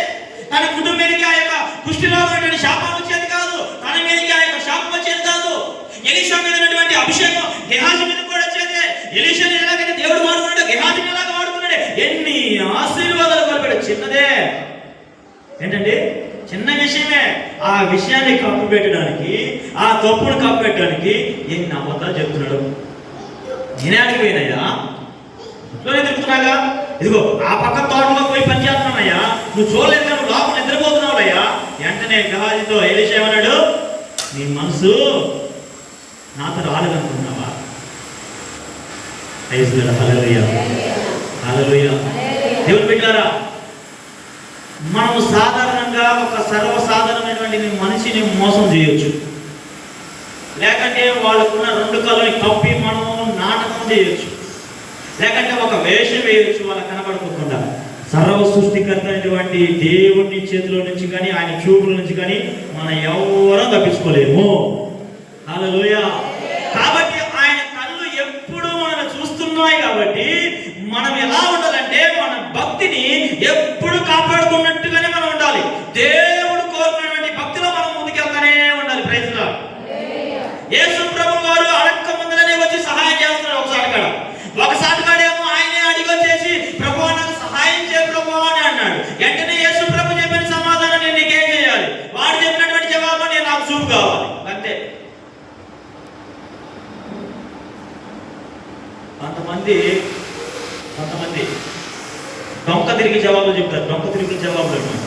చిన్నదే. ఏంటండి? చిన్న విషయమే. ఆ విషయాన్ని కప్పు పెట్టడానికి, ఆ తప్పును కప్పు పెట్టడానికి ఎన్ని అబద్ధాలు చెప్తున్నాడు. నేనే అడిగిపోయినాయా, ఇంట్లోనే తిరుగుతున్నాగా, ఇదిగో ఆ పక్క తోటలో పోయి పని చేస్తున్నానయ్యా, నువ్వు చూడలేదు, నువ్వు లోపల నిద్రపోతున్నావులయ్యా. వెంటనే గహాజీతో ఎలీషా ఏమన్నాడు, నీ మనసు నాతో రాలేదనుకున్నావా? హల్లెలూయా, హల్లెలూయా. దేవుని బిడ్డలారా, మనము సాధారణంగా ఒక సర్వసాధారణమైనటువంటి మనిషిని మోసం చేయొచ్చు, లేకంటే వాళ్ళకున్న రెండు కళ్ళని కప్పి మనము నాటకం చేయొచ్చు, లేకంటే ఒక వేషం వేయొచ్చు వాళ్ళకి కనబడకుండా. సర్వ సృష్టికర్త అయినటువంటి దేవుని చేతిలో నుంచి కానీ ఆయన చూపుల నుంచి కానీ మనం ఎవరూ తప్పించుకోలేము. హల్లెలూయా. కాబట్టి ఆయన కళ్ళు ఎప్పుడు మనల్ని చూస్తున్నాయి. కాబట్టి మనం ఎలా ఉండాలంటే మన భక్తిని ఎప్పుడు కాపాడుకున్నట్టుగానే మనం ఉండాలి. దేవుడు కోరుకున్నటువంటి భక్తిలో మనం ముందుకెళ్తానే ఉండాలి. Praise lord. యేసు ప్రభు వారు అడక్క ముందరనే వచ్చి సహాయం చేస్తున్నాడు. ఒకసారి కాడేమో ఆయనే అడిగి వచ్చేసి ప్రభు నాకు సహాయం చేయ ప్రభు అని అన్నాడు. వెంటనే యేసు ప్రభు చెప్పిన సమాధానం, నేను నీకేం చేయాలి? వాడు చెప్పినటువంటి జవాబు, నేను నాకు చూపు కావాలి, అంతే. కొంతమంది డొంక తిరిగి జవాబులు చెప్తారు. డొంక తిరిగి జవాబులు అన్నమాట.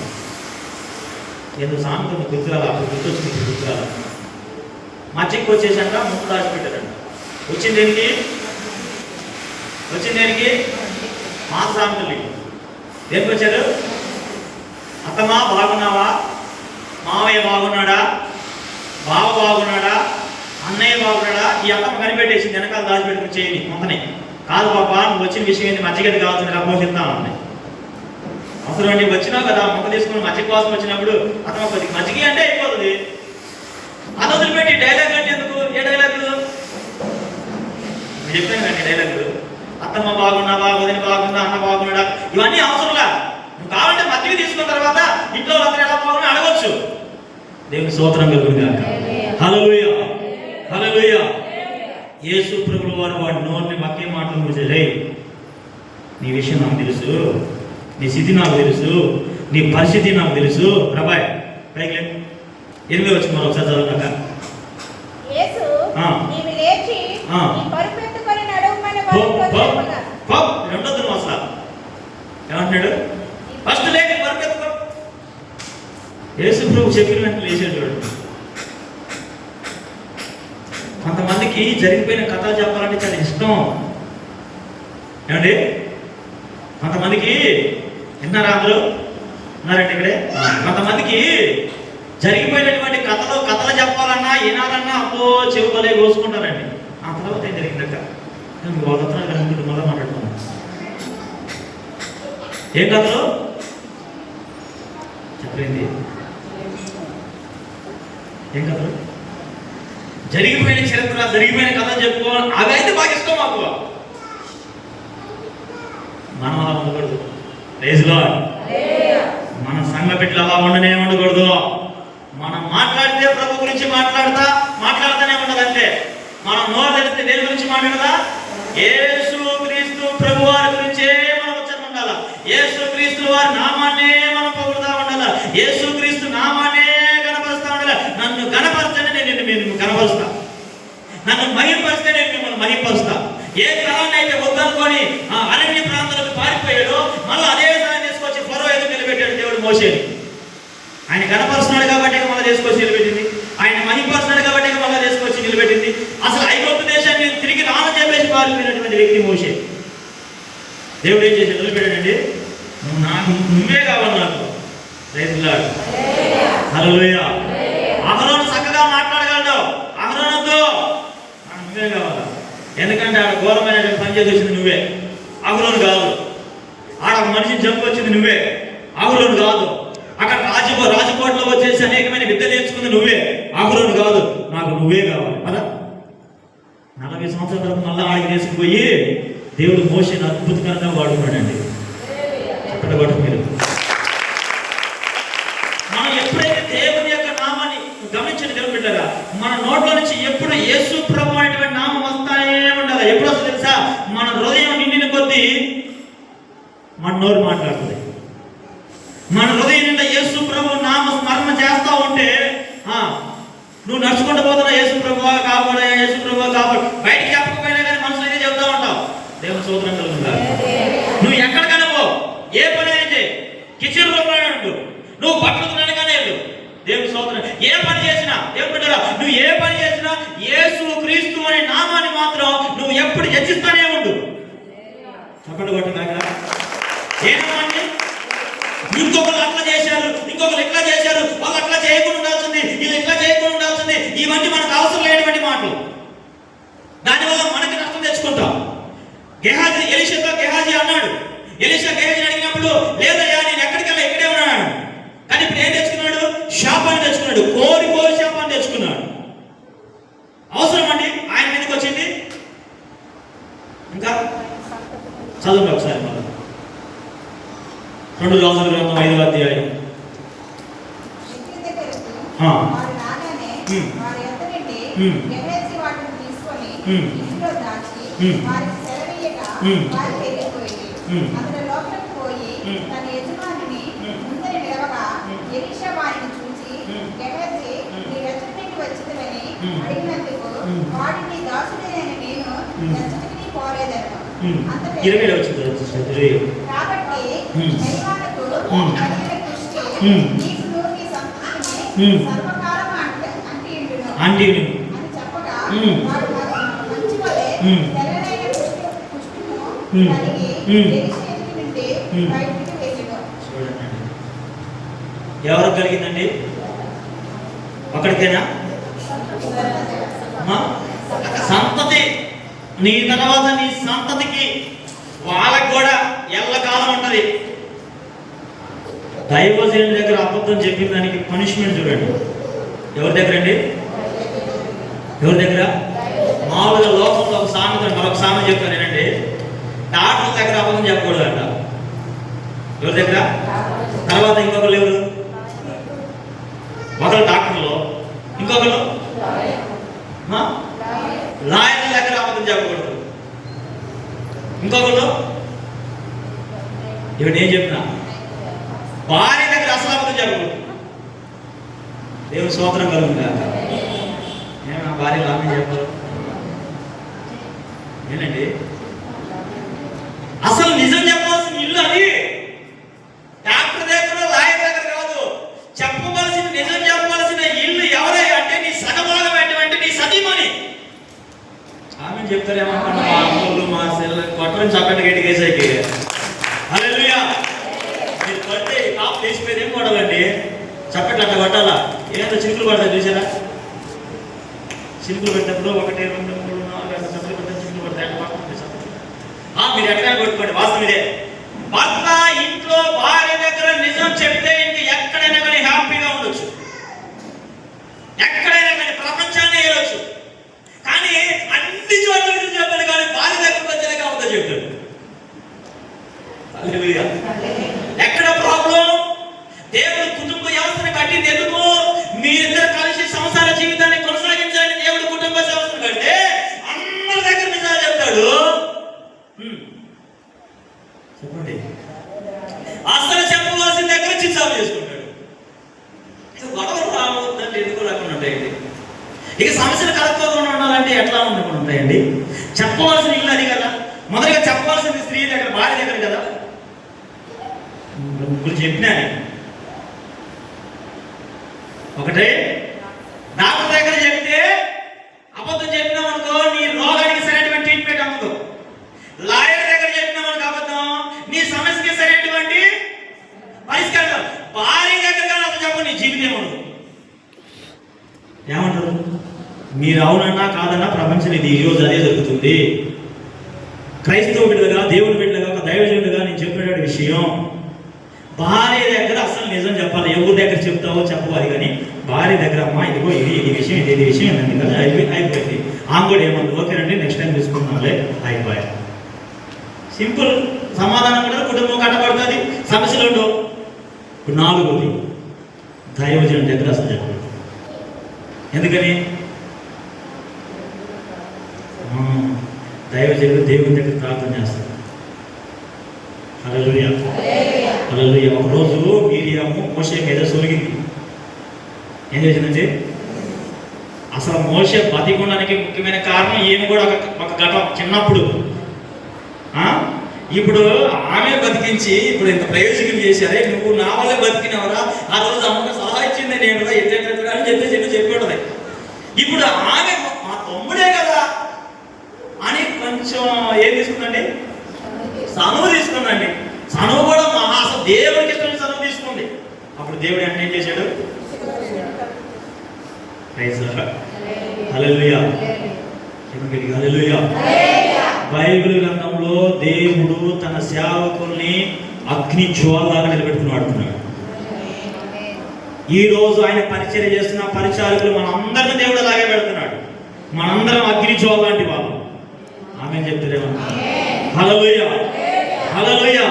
ఏదో సామెత గుర్తురాలా, అప్పుడు గుర్తొచ్చింది, గుర్తురాలా. మధ్యకి వచ్చేసాక ముందు దాచిపెట్టారంట. వచ్చింది దేనికి? మా సామెతలు. దేనికి వచ్చారు? అత్తమ్మా బాగున్నావా, మావయ్య బాగున్నాడా, బావ బాగున్నాడా, అన్నయ్య బాగున్నాడా? ఈ అత్తమ్మ కనిపెట్టేసింది, వెనకాల దాచిపెట్టుకుని చేయని మొత్తనే. కాదు పాప, నువ్వు వచ్చిన విషయం ఏంటి, మజ్జిగది కావాల్సింది ఇలా పోషిస్తాను అన్నాయి. అసలు నీవు వచ్చినావు కదా, మొక్క తీసుకుని మజ్జిగ కోసం వచ్చినప్పుడు అతను కొద్దిగా మజ్జిగ అంటే అయిపోతుంది. అది వదిలిపెట్టి డైలాగ్ అంటే ఎందుకు? ఏ డైలాగులు చెప్పాను కండి, డైలాగులు. అత్తమ్మ బాగున్నావా, వదిన బాగుందా, అన్న బాగున్నాడా, ఇవన్నీ అవసరంలా. నువ్వు కావాలంటే మజ్జిగ తీసుకున్న తర్వాత ఇంట్లో అందరూ ఎలా బాగున్నా అడగొచ్చు. దేవుని స్తోత్రం కలుగును గాక. హల్లెలూయా, హల్లెలూయా. యేసు ప్రభువు వారు వాడి నోరుని వాక్య మాటలు ముగిసే, నీ విషయం నాకు తెలుసు, నీ స్థితి నాకు తెలుసు, నీ పరిస్థితి నాకు తెలుసు. ప్రభాయ్ పైకి 8 వచ్చి మరొకసారి చదవక. రెండోది అసలు ఏమంటున్నాడు? ఫస్ట్ లేక పరుపెత్తుకో. యేసు ప్రభు చెప్పిన వెంటనే లేచాడు. చూడండి, కొంతమందికి జరిగిపోయిన కథలు చెప్పాలంటే చాలా ఇష్టం. ఏమండి, కొంతమందికి విన్నారా? అందరూ ఉన్నారండి ఇక్కడే. కొంతమందికి జరిగిపోయినటువంటి కథలు చెప్పాలన్నా వినాలన్నా అబ్బో చెవి బలే కోసుకుంటారండి. ఆ తర్వాత ఏం జరిగిందక్క వాళ్ళతో కనుక్కుంటూ మళ్ళీ మాట్లాడుతున్నాను. ఏం కథలు చెప్పండి? ఏం కథలు? జరిగిపోయిన చరిత్ర, జరిగిపోయిన కథలు చెప్పుకోవాలి. అవి అయితే బాగా ఇష్టం మాకు. మనం అలా ఉండకూడదు. Praise Lord. మన సంఘ బిడ్డలు అలా ఉండకూడదు. మనం మాట్లాడితే ప్రభు గురించి మాట్లాడుతూనే ఉండదంటే, మనం నోరు తెలిస్తే దేని గురించి మాట్లాడదా? యేసు క్రీస్తు ప్రభు వారి గురించే మనం ఉచ్చరణ ఉండాలి. యేసు క్రీస్తు వారి నామాన్నే మనం పొగుడుతూ ఉండాలి. యేసు క్రీస్తు నామాన్నే గణపరుస్తూ ఉండాలి. నన్ను గణపరచండి, నేను మిమ్మల్ని గణపరుస్తా. నన్ను మహింపరిస్తే నేను మిమ్మల్ని మహింపరుస్తా. ఏ స్థలాన్ని అయితే వద్దనుకొని అరణ్య ప్రాంతాలకు పారిపోయాడో మళ్ళీ అదే స్థానం తీసుకొచ్చి ఫరో ఎదురు నిలబెట్టాడు దేవుడు మోషేని. ఆయన గణపరుస్తున్నాడు కాబట్టి మళ్ళీ తీసుకొచ్చి నిలబెట్టింది. ఆయన మహింపరుస్తున్నాడు కాబట్టి మళ్ళీ తీసుకొచ్చి నిలబెట్టింది. అసలు ఐగుప్తు దేశాన్ని తిరిగి రానని చెప్పేసి పారిపోయినటువంటి వ్యక్తి మోషే. దేవుడు ఏం చేసి నిలబెట్టాడండి? నువ్వే కావాలి నాకు. Praise Lord. హల్లెలూయా. అహరోను చక్కగా మాట్లాడగలడు. అహరోనుతో నువ్వే కావాలా? ఎందుకంటే ఆడ ఘోరమైన పని చేసి వచ్చింది నువ్వే, అహరోను కాదు. ఆడ ఒక మనిషిని చంపొచ్చింది నువ్వే, అహరోను కాదు. అక్కడ రాజకోటలో వచ్చేసి అనేకమైన విద్య నేర్చుకుంది నువ్వే, అహరోను కాదు. నాకు నువ్వే కావాలి. కదా 40 సంవత్సరాల తర్వాత మళ్ళీ ఆడికి తీసుకుపోయి దేవుడు మోషేని అద్భుతంగా వాడుకున్నాడండి. అక్కడ కూడా మీరు మనం ఎప్పుడైతే దేవుని యొక్క నామాన్ని గమనించండి, దేవుని బిడ్డగా మన నోట్లో నుంచి ఎప్పుడు యేసు ప్రభు అనేటువంటి నామం వస్తానే ఉండాలి. ఎప్పుడు వస్తుంది తెలుసా? మన హృదయం నిండిన కొద్దీ మన నోరు మాట్లాడుతుంది. నువ్వు నడుచుకుంటూ పోతున్నా యేసు ప్రభువా కాపాడు, యేసు ప్రభువా కాపాడు, బయటికి చెప్పకపోయినా కానీ మనసులో అయితే చెబుతా ఉంటావు. దేవుని స్తోత్రం కలుగుతుందా. నువ్వు ఎక్కడికైనా పో, ఏ పని అయితే కిచెన్ రూమ్లో ఉండు, నువ్వు బట్టలు తినగానే వెళ్ళు. దేవుని స్తోత్రం. ఏ పని చేసినా దేవుడు బిడ్డలారా, నువ్వు ఏ పని చేసినా యేసు క్రీస్తు అనే నామాన్ని మాత్రం నువ్వు ఎప్పుడు హెచ్చిస్తానే ఉండు. చెప్పండి కొట్టు కాక ఏమండి, ఇంకొకరు అట్లా చేశారు, ఇంకొకరు ఇట్లా చేశారు, వాళ్ళు అట్లా చేయకుండా ఉండాల్సింది, వీళ్ళు ఇట్లా చేయకుండా ఉండాల్సింది, ఇవన్నీ మనకు అవసరం లేనటువంటి మాటలు. దానివల్ల మనకి నష్టం తెచ్చుకుంటాం. గెహాజీ గెహాజీ అన్నాడు, ఎలీషా గెహాజీని అడిగినప్పుడు లేదయ్యా నేను ఎక్కడికి వెళ్ళా, ఇక్కడే ఉన్నాడు. కానీ ఇప్పుడు ఏం తెచ్చుకున్నాడు? శాపాన్ని తెచ్చుకున్నాడు, కోరి శాపాన్ని తెచ్చుకున్నాడు. అవసరం అండి ఆయన మీదకి వచ్చింది. ఇంకా చదవండి ఒకసారి మనం 2 రాజుల గ్రంథం 5వ అధ్యాయం. వాడిని దాసుడైన నేను ఎచ్చటికి పోలేదను. 20 వచ్చింది. కాబట్టి దైవాలకు కలిగిన దృష్టి నీకు నీ సంతతిని సర్వకాలం అంటి అని చెప్పగా వాడు మంచి వలె తెల్లనైన పుష్పము కలిగి ఎలీషా నుండి బయటికి వెళ్ళెను. ఎవరికి కలిగిందండి? ఒకడికేనా? సంతతి, నీ తర్వాత నీ సంతతికి, వాళ్ళకి కూడా ఎల్లకాలం ఉంటది. దైవజనుడి దగ్గర అబద్ధం చెప్పిన దానికి పనిష్మెంట్ చూడండి. ఎవరి దగ్గర అండి? ఎవరి దగ్గర? మామూలుగా లోకంలో ఒక సామెత, మరొక సామెత చెప్తాను నేనండి. డాక్టర్ దగ్గర అబద్ధం చెప్పకూడదు అంట. ఎవరి దగ్గర? తర్వాత ఇంకొకరు ఎవరు? ఒకరు డాక్టర్లో, ఇంకొకరు లాయర్ల దగ్గర అబద్ధం చెప్పకూడదు. ఇంకొకరు ఇప్పుడు నేను చెప్పిన భార్య దగ్గర అసలు అబద్ధం చెప్పకూడదు. దేవుని స్తోత్రం కలుగుతుంది కాక. నేను నా భార్య లాభం చెప్పారు ఏంటండి? అసలు నిజం చెప్పాల్సిన ఇల్లు అది. డాక్టర్ దగ్గర, లాయర్ దగ్గర కాదు. చెప్పవలసిన, నిజం చెప్పవలసిన ఇల్లు ఎవరై అంటే నీ సగభాగమైనటువంటి నీ సతీమణి. ఆమె చెప్తారేమనుకున్నా, మా అమ్మలు మా సెల్ కొట్టని చక్కటి గట్టికేసాకి హల్లెలూయా. మీరు కొడితే కాపు తీసిపోయేది ఏం కొడాలండి? చక్కటి అట్లా కొట్టాలా? ఏదో చిలుకలు పడతాయి చూసారా? చిలుకలు పెట్టినప్పుడు 1 2 3 4 5 చక్కలు పెట్టిన చిలుకలు పడతాయి. మీరు ఎక్కడైనా కొట్టుకోండి, వాస్తవం ఇదే. భర్త ఇంట్లో భార్య దగ్గర నిజం చెప్తే ఇంక ఎక్కడైనా కానీ హ్యాపీగా ఉండొచ్చు, ఎక్కడైనా కానీ ప్రపంచాన్ని వేయవచ్చు. కానీ అన్ని చోట్ల నిజం చెప్పాలి, కానీ భార్య దగ్గరకు వచ్చేలాగా అబద్ధం చెప్తాడు. ఎక్కడ ప్రాబ్లం? దేవుడు కుటుంబ వ్యవస్థను కట్టింది ఎందుకు? మీరిద్దరు కలిసి సంసార జీవితాన్ని కొనసాగించాలని దేవుడు కుటుంబ వ్యవస్థను కడితే అందరి దగ్గర నిజాలు చెప్తాడు. చెప్పండి, అసలు చెప్పవలసిన దగ్గర చిత్సాలు చేసుకుంటాడు. గొడవలు రావద్దంటే ఎందుకు రాకుండా ఉంటాయండి? ఇక సమస్యలు కలగకుండా ఉండాలంటే ఎట్లా ఉండకుండా ఉంటాయండి? చెప్పవలసిన ఇల్లు అది కదా. మొదటిగా చెప్పవలసింది స్త్రీ దగ్గర, భార్య దగ్గర కదా. ఇప్పుడు చెప్పినాను ఒకటే, డాక్టర్ దగ్గర చెప్తే అబద్ధం చెప్పినాం అనుకో, నీ రోగానికి సరైనటువంటి ట్రీట్మెంట్ అవ్వదు. లాయర్ దగ్గర చెప్పినాం అనుకో అబద్ధం, నీ సమస్యకి సరైనటువంటి పరిష్కారం. భార్య దగ్గర కానీ అసలు చెప్పు, నీ జీవితం ఉండదు. ఏమంటారు మీరు? అవునన్నా కాదన్నా ప్రపంచం ఇది ఈరోజు అదే జరుగుతుంది. క్రైస్తవ బిడ్డలుగా, దేవుని బిడ్డలుగా, ఒక దైవజనుడిగా నేను చెప్పినటువంటి విషయం, భార్య దగ్గర అసలు నిజం చెప్పాలి. ఎవరి దగ్గర చెప్తావో చెప్పవాలి, కానీ భార్య దగ్గర అమ్మా ఇదిగో ఇది విషయం, ఇది విషయం ఏంటండి కదా, అయిపోయింది. ఆమె కూడా ఏమన్నా ఓకేనండి నెక్స్ట్ టైం తీసుకుందాంలే, అయిపోయా. సింపుల్ సమాధానం కూడా కుటుంబం కట్టబడుతుంది, సమస్యలు ఉండవు. ఇప్పుడు 4వది, దైవజనుడి దగ్గర అసలు చెప్పాలి. ఎందుకని? దైవజనుడు దేవుని దగ్గర ప్రార్థన చేస్తాడు. హల్లెలూయా, హల్లెలూయా. ఒకరోజు మిరియాము మోషే మీద సొలిగింది. ఏం చేసిందంటే అసలు మోషే బతికుండడానికి ముఖ్యమైన కారణం ఈమె కూడా ఒక ఘటన చిన్నప్పుడు. ఇప్పుడు ఆమె బతికించి ఇప్పుడు ఇంత ప్రయోజనం చేశారే, నువ్వు నా వల్లే బతికినవరా, ఆ రోజు అమ్మకు సలహా ఇచ్చింది నేను కూడా ఎట్లా అని చెప్పి ఉంటుంది. ఇప్పుడు ఆమె మా తమ్ముడే కదా అని కొంచెం ఏం తీసుకుందండి, సనువు తీసుకుందండి. సనువు కూడా అసలు దేవుడికి ఇష్టం సనువు తీసుకుంది. అప్పుడు దేవుడు అంటే ఏం చేశాడు? హల్లెలూయా, హల్లెలూయా. బైబిల్ గ్రంథంలో దేవుడు తన సేవకుల్ని అగ్ని జ్వాలలాగా నిలబెట్టుకుని వాడుతున్నాడు. ఈ రోజు ఆయన పరిచర్య చేస్తున్న పరిచారకులు మనందరిని దేవుడు అలాగే పెడుతున్నాడు. మనందరం అగ్ని జ్వాల లాంటి వాళ్ళు. ఆమె చెప్తారేమన్నా? హల్లెలూయా, హల్లెలూయా.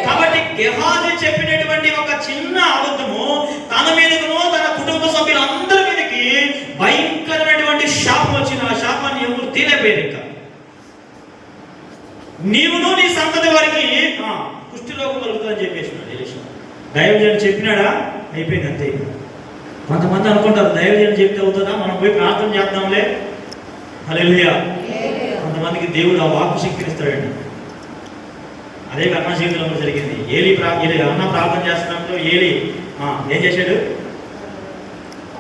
కాబట్టి గెహాజీ చెప్పినటువంటి ఒక చిన్న అబద్ధము తన మీదకును తన కుటుంబ సభ్యులందరి మీదకి భయంకరమైనటువంటి శాపం వచ్చిన ఆ శాపాన్ని ఎవరు తీలేపోయారు. ఇంకా నీవును నీ సంతతి వారికి కుష్ఠరోగం కలుగుతుందని చెప్పేసినాడు ఎలీషా. దైవజనుడు చెప్పినాడా? అయిపోయింది అంతే. కొంతమంది అనుకుంటారు దైవజనుడు చెప్తే అవుతుందా, మనం పోయి ప్రార్థన చేద్దాంలే. హల్లెలూయా. కొంతమందికి దేవుడు ఆ వాక్కు శక్తిని ఇస్తాడండి. అదే అన్న జీవితంలో జరిగింది. ఏలి అన్న ప్రార్థన చేస్తున్నప్పుడు ఏలి ఏం చేశాడు?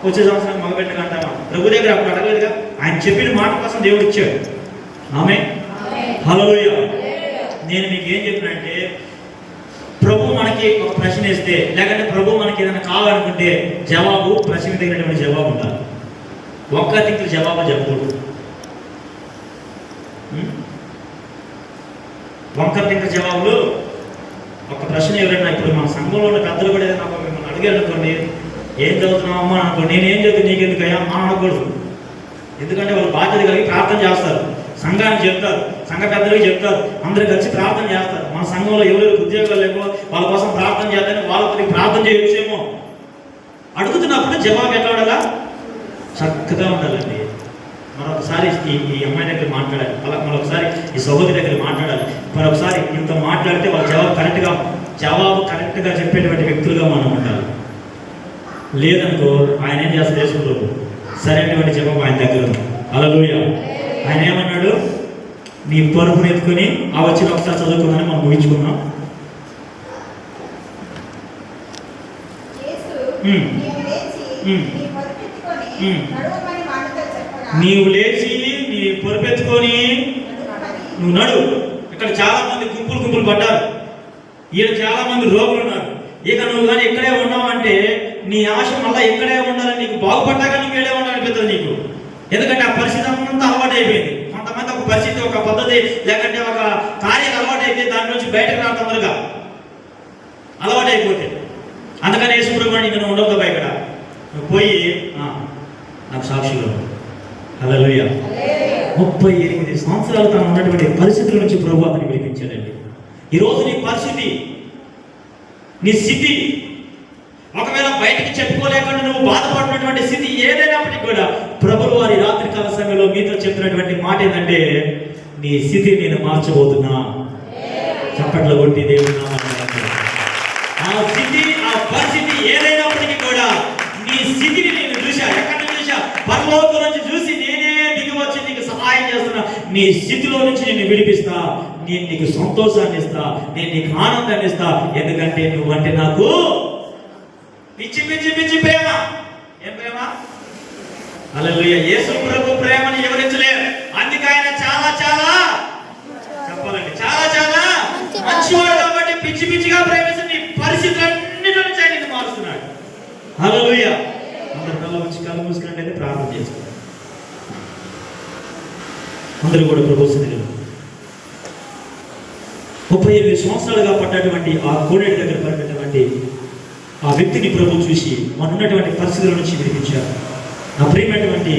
వచ్చే సంవత్సరం మగబెట్టకంటామా ప్రభు దగ్గర అప్పుడు అడగలేదుగా, ఆయన చెప్పిన మాట కోసం దేవుడు ఇచ్చాడు. ఆమె హల్లెలూయా. నేను మీకు ఏం చెప్పినంటే, ప్రభు మనకి ఒక ప్రశ్న ఇస్తే లేకపోతే ప్రభు మనకి ఏదైనా కావాలనుకుంటే జవాబు ప్రశ్న తగినటువంటి జవాబు ఉండాలి. ఒక్క దిక్కు జవాబు చెప్పకూడదు. వంకర టింక జవాబులు. ఒక ప్రశ్న ఎవరైనా ఇప్పుడు మన సంఘంలో ఉన్న పెద్దలు కూడా ఏదైనా మిమ్మల్ని అడిగారు అనుకోండి, ఏం చదువుతున్నావు అమ్మా అనుకోండి, నేనేం చదువు నీకెందుకయ్యా అమ్మా అనకూడదు. ఎందుకంటే వాళ్ళు బాధ్యత కలిగి ప్రార్థన చేస్తారు, సంఘానికి చెప్తారు, సంఘ పెద్దలకి చెప్తారు, అందరూ కలిసి ప్రార్థన చేస్తారు. మన సంఘంలో ఎవరెవరికి ఉద్యోగాలు లేవో వాళ్ళ కోసం ప్రార్థన చేద్దామని వాళ్ళకి ప్రార్థన చేయొచ్చేమో. అడుగుతున్నప్పుడు జవాబు ఎట్లా ఉండాలా? చక్కగా ఉండాలండి. మరొకసారి ఈ అమ్మాయి దగ్గర మాట్లాడాలి, మరొకసారి ఈ సహోదరి దగ్గర మాట్లాడాలి, మరొకసారి ఇంత మాట్లాడితే వాళ్ళ జవాబు కరెక్ట్గా చెప్పేటువంటి వ్యక్తులుగా మనం ఉండాలి. లేదనుకో ఆయన ఏం చేస్తారు చేసుకుంటారు, సరైనటువంటి జవాబు ఆయన దగ్గర ఉంది. హల్లెలూయా. ఆయన ఏమన్నాడు? నీ పరుపుని ఎత్తుకొని ఆ వచ్చిన ఒకసారి చదువుకున్నాను, మనం ముగించుకున్నాం. నీవు లేచి నీ పొరుపెత్తుకొని నువ్వు నడు. ఇక్కడ చాలా మంది గుంపులు పడ్డారు, ఈయన చాలా మంది రోగులు ఉన్నారు. ఇక నువ్వు కానీ ఇక్కడే ఉన్నావంటే నీ ఆశ మళ్ళీ ఇక్కడే ఉండాలని, నీకు బాగుపడ్డాక నువ్వు ఇక్కడే ఉండాలనిపిస్తుంది నీకు. ఎందుకంటే ఆ పరిస్థితి అంతా అలవాటు అయిపోయింది. కొంతమంది ఒక పరిస్థితి, ఒక పద్ధతి, లేకంటే ఒక కార్యం అలవాటు అయితే దాని నుంచి బయటకు రావడం తొందరగా అలవాటు అయిపోతే. అందుకని యేసుప్రభుని ఇక్కడ ఉండవు కదా, ఇక్కడ నువ్వు పోయి నాకు సాక్షిలో. హల్లెలూయా. 38 సంవత్సరాలు తను ఉన్నటువంటి పరిస్థితుల నుంచి ప్రభు అతన్ని విడిపించాడండి. ఈరోజు నీ పరిస్థితి, నీ స్థితి, ఒకవేళ బయటికి చెప్పుకోలేకుండా నువ్వు బాధపడినటువంటి స్థితి ఏదైనప్పటికీ కూడా ప్రభువు వారి రాత్రికాల సమయంలో మీతో చెప్తున్నటువంటి మాట ఏంటంటే, నీ స్థితి నేను మార్చబోతున్నా. చప్పట్లు కొట్టి దేవుడి నామాన్ని ఆ స్థితి, ఆ పరిస్థితి ఏదైనప్పటికీ కూడా నీ స్థితిని నేను చూసా. ఎక్కడ చూసా? పరలోకం నుంచి చూసి నేనే దిగి వచ్చి నీకు సహాయం చేస్తున్నా. నీ స్థితిలో నుంచి నేను విడిపిస్తా, నేను నీకు సంతోషాన్ని ఇస్తా, నేను నీకు ఆనందాన్ని ఇస్తా. ఎందుకంటే నువ్వంటే నాకు పిచ్చి పిచ్చి పిచ్చి ప్రేమ. ఏం ప్రేమ? హల్లెలూయా. యేసు ప్రభు ప్రేమని వివరించలేరు. అందుకే ఆయన చాలా చాలా చెప్పాలండి, చాలా చాలా మంచివాడు కాబట్టి పిచ్చి పిచ్చిగా ప్రేమించి నీ పరిస్థితులన్నిటి నుంచి ఆయన మారుస్తున్నాడు. హల్లెలూయా. అందరు కళ్ళు మూసుకున్నట్లయితే ప్రార్థన చేస్తారు. అందరూ కూడా ప్రభు సన్నిధిలో 38 సంవత్సరాలుగా పడ్డటువంటి ఆ కోడేటి దగ్గర పడినటువంటి ఆ వ్యక్తిని ప్రభు చూసి మనన్నటువంటి పరిస్థితుల నుంచి విడిపించారు. నా ప్రియమైనటువంటి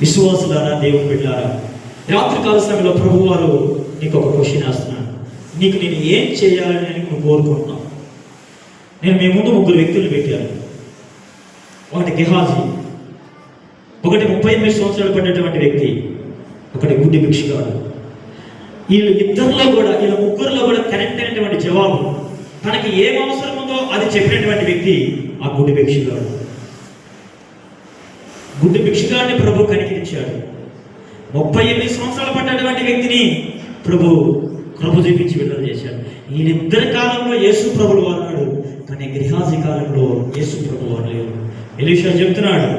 విశ్వాసులారా, దేవుని బిడ్డలారా, రాత్రికాల సమయంలో ప్రభు వారు నీకు ఒక క్వశ్చన్ వేస్తున్నాను. నీకు నేను ఏం చేయాలని నువ్వు కోరుకుంటున్నావు? నేను మీ ముందు 3 వ్యక్తులు పెట్టాను. ఒకటి గెహాజీ, ఒకటి 38 సంవత్సరాలు పడినటువంటి వ్యక్తి, ఒకటి గుడ్డి భిక్షగాడు. వీళ్ళ ఇద్దరిలో కూడా, వీళ్ళ ముగ్గురులో కూడా కరెక్ట్ అయినటువంటి జవాబు, తనకి ఏం అవసరం ఉందో అది చెప్పినటువంటి వ్యక్తి ఆ గుడ్డి భిక్షగాడు. గుడ్డి భిక్షగాన్ని ప్రభు కనికరించాడు. 38 సంవత్సరాలు పడ్డటువంటి వ్యక్తిని ప్రభు కృప చూపించి విడుదల చేశాడు. ఈయనిద్దరి కాలంలో యేసు ప్రభులు వారు, కానీ గెహాజీ కాలంలో యేసు ప్రభు వారు లేరు. ఎలీషా చెప్తున్నాడు,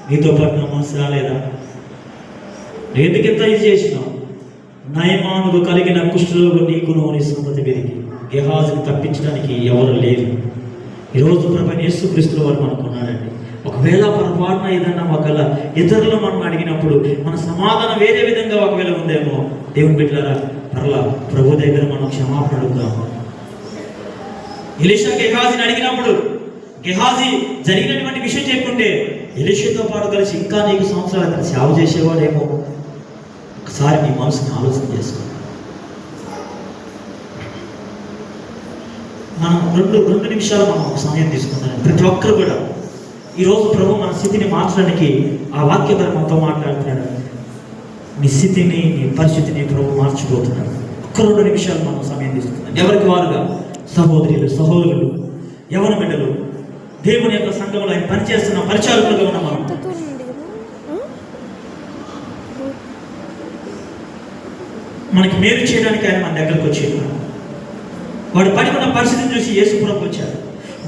నీతో పాటు నా మనసు రాలేదా? ఎందుకెంత ఇది చేసినావు? నయమానుకు కలిగిన కుష్ఠరోగం నీకును నీ సంతతి పెరిగి గెహాజీని తప్పించడానికి ఎవరు లేరు. ఈరోజు ప్రభు యేసుక్రీస్తుల వారు మనకున్నాడండి. ఒకవేళ పొరపాటున ఏదన్నా ఒకవేళ ఇతరులు మనం అడిగినప్పుడు మన సమాధానం వేరే విధంగా ఒకవేళ ఉందేమో, దేవుని బిడ్డలారా పర్లా ప్రభు దగ్గర మనం క్షమాపణ అడుగుదాం. ఎలీషా గెహాజీని అడిగినప్పుడు గెహాజీ జరిగినటువంటి విషయం చెప్పుకుంటే ఎలీషాతో పాటు కలిసి ఇంకా నీకు సంవత్సరాలు అతను సేవ చేసేవాడేమో. ఒకసారి నీ మనసుని ఆలోచన చేసుకో. మనం రెండు నిమిషాలు మనం ఒక సమయం తీసుకుందాం. ప్రతి ఒక్కరు కూడా ఈరోజు ప్రభు మన స్థితిని మార్చడానికి ఆ వాక్య ద్వారా మనతో మాట్లాడుతున్నాడు. నీ స్థితిని, నీ పరిస్థితిని ప్రభు మార్చిపోతున్నాడు. ఒక్క 2 నిమిషాలు మనం సమయం తీసుకుందాం. ఎవరికి వారుగా సహోదరులు, సహోదరులు, యవన బిడ్డలు, దేవుని యొక్క సంఘంలో ఆయన పనిచేస్తున్న పరిచారకులుగా ఉన్న మనం మనకి మేలు చేయడానికి ఆయన మన దగ్గరకు వచ్చేవాడు. వాడు పడి ఉన్న పరిస్థితిని చూసి యేసు ప్రభు వచ్చాడు.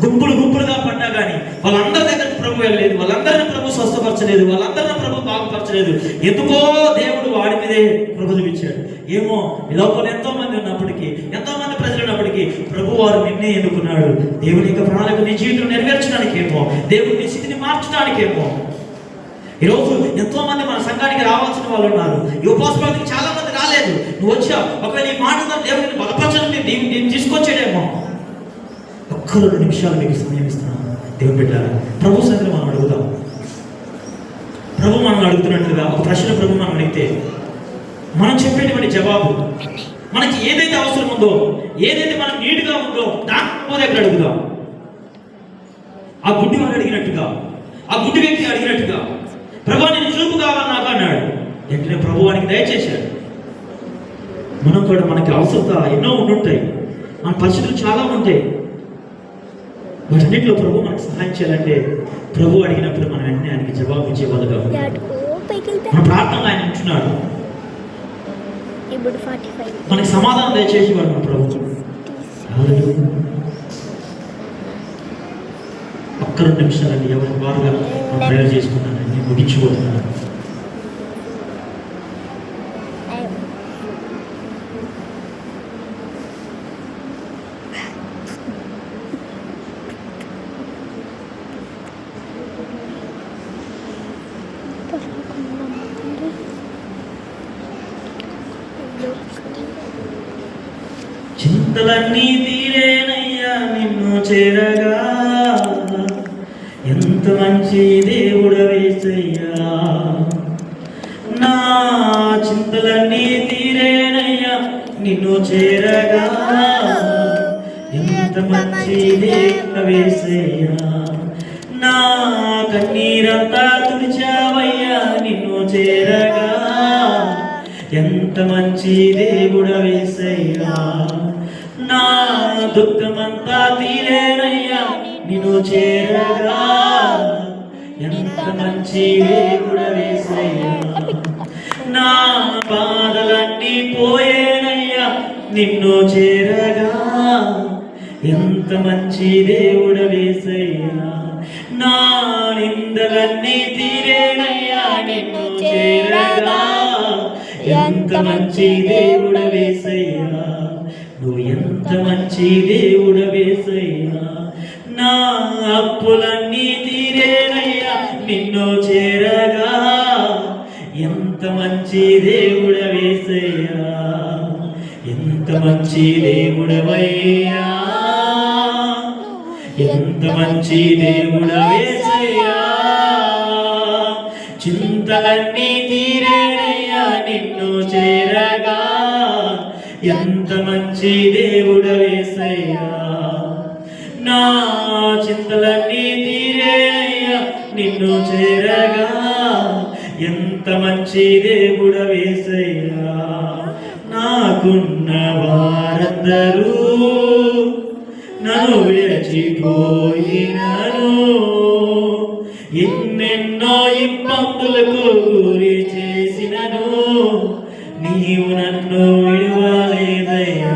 గుంపులుగా పడ్డా కానీ వాళ్ళందరి దగ్గరకు ప్రభు వెళ్ళలేదు, వాళ్ళందరిని ప్రభు స్వస్థపరచలేదు, వాళ్ళందరిని ప్రభు బాగుపరచలేదు. ఎందుకో దేవుడు వాడి మీదే కృప చూపించాడు. ఏమో ఈ లోపల ఎంతో మంది ఉన్నప్పటికీ, ఎంతో మంది ప్రజలు ఉన్నప్పటికీ ప్రభు వారు నిన్నే ఎన్నుకున్నాడు. దేవుని యొక్క ప్రణాళిక నీ జీవితం నెరవేర్చడానికేమో, దేవుడి నీ స్థితిని మార్చడానికేమో. ఈరోజు ఎంతో మంది మన సంఘానికి రావాల్సిన వాళ్ళు ఉన్నారు. ఈ ఉపవాసానికి చాలా మంది రాలేదు. నువ్వు వచ్చావు, ఒకవేళ ఈ మాట దేవుడిని బలపరచని నేను తీసుకొచ్చాడేమో. ఒక్క 2 నిమిషాలు మీకు సమయం ఇస్తున్నాను. దేవుని బిడ్డలారా ప్రభు సన్నిధిలో మనం అడుగుదాం. ప్రభు మనం అడుగుతున్నట్లుగా ఒక ప్రశ్న ప్రభు మనం అడిగితే మనం చెప్పేటువంటి జవాబు, మనకి ఏదైతే అవసరం ఉందో, ఏదైతే మనం నీడుగా ఉందో దాని ప్రభు దగ్గర అడుగుదాం. ఆ గుడ్డి వాడు అడిగినట్టుగా, ఆ గుడ్డి వ్యక్తి అడిగినట్టుగా, ప్రభు నేను చూపు కావాలి నాకు అన్నాడు. వెంటనే ప్రభు వానికి దయచేశాడు. మనం కూడా మనకి అవసరత ఎన్నో ఉండుంటాయి, మన పరిస్థితులు చాలా ఉంటాయి. వాటన్నింటిలో ప్రభు మనకు సహాయం చేయాలంటే ప్రభు అడిగినప్పుడు మనం వెంటనే ఆయనకి జవాబు ఇచ్చేవాళ్ళుగా మన ప్రార్థనలో ఆయన ఉంటున్నాడు. మనకి సమాధానం దయచేసి వాడు మన ప్రభు. ఒక్క 2 నిమిషాలండి ఎవరి వారుగా ప్రేయర్ చేసుకున్నానండి, ముగించిపోతున్నాను. చింతలన్నీ తీరేనయ్యా నిన్ను చేరగా, ఎంత మంచి దేవుడవేసయ్యా. నా చింతలన్నీ తీరేనయ్యా నిన్ను చేరగా, ఎంత మంచి దేవుడవేసయ్యా. నా కన్నీరంతా తుడిచావయ్యా నిన్ను చేరగా, ఎంత మంచి దేవుడవేసయ్యా. నా దుఃఖమంతా తీరేనయ్యా నిన్ను చేరగా, ఎంత మంచి దేవుడవేసయ్యా. నా బాధలన్నీ పోయేనయ్యా నిన్ను చేరగా, ఎంత మంచి దేవుడవేసయ్యా. నా నిందలన్నీ తీరేనయ్యా నిన్ను చేరగా, ఎంత మంచి దేవుడవేసయ్యా. నువ్వు ఎంత మంచి దేవుడవేసయ్యా. నా అప్పులన్నీ తీరేనయ్యా నిన్ను చేరగా, ఎంత మంచి దేవుడవేసయ్యా. ఎంత మంచి దేవుడవయ్యా, ఎంత మంచి దేవుడవేసయ్యా. చింతలన్నీ తీరేనయ్యా నిన్ను చేరగా, ఎంత మంచి దేవుడవేసయ్యా. నా చింతలన్నీ తీరేనయ్యా నిన్ను చేరగా, ఎంత మంచి దేవుడవేసయ్యా. నాకున్న వారందరూ నన్ను విడిచిపోయినను, ఎన్నెన్నో శ్రమలకు గురి చేసినను నీవు నన్ను విడువలేదయ్యా.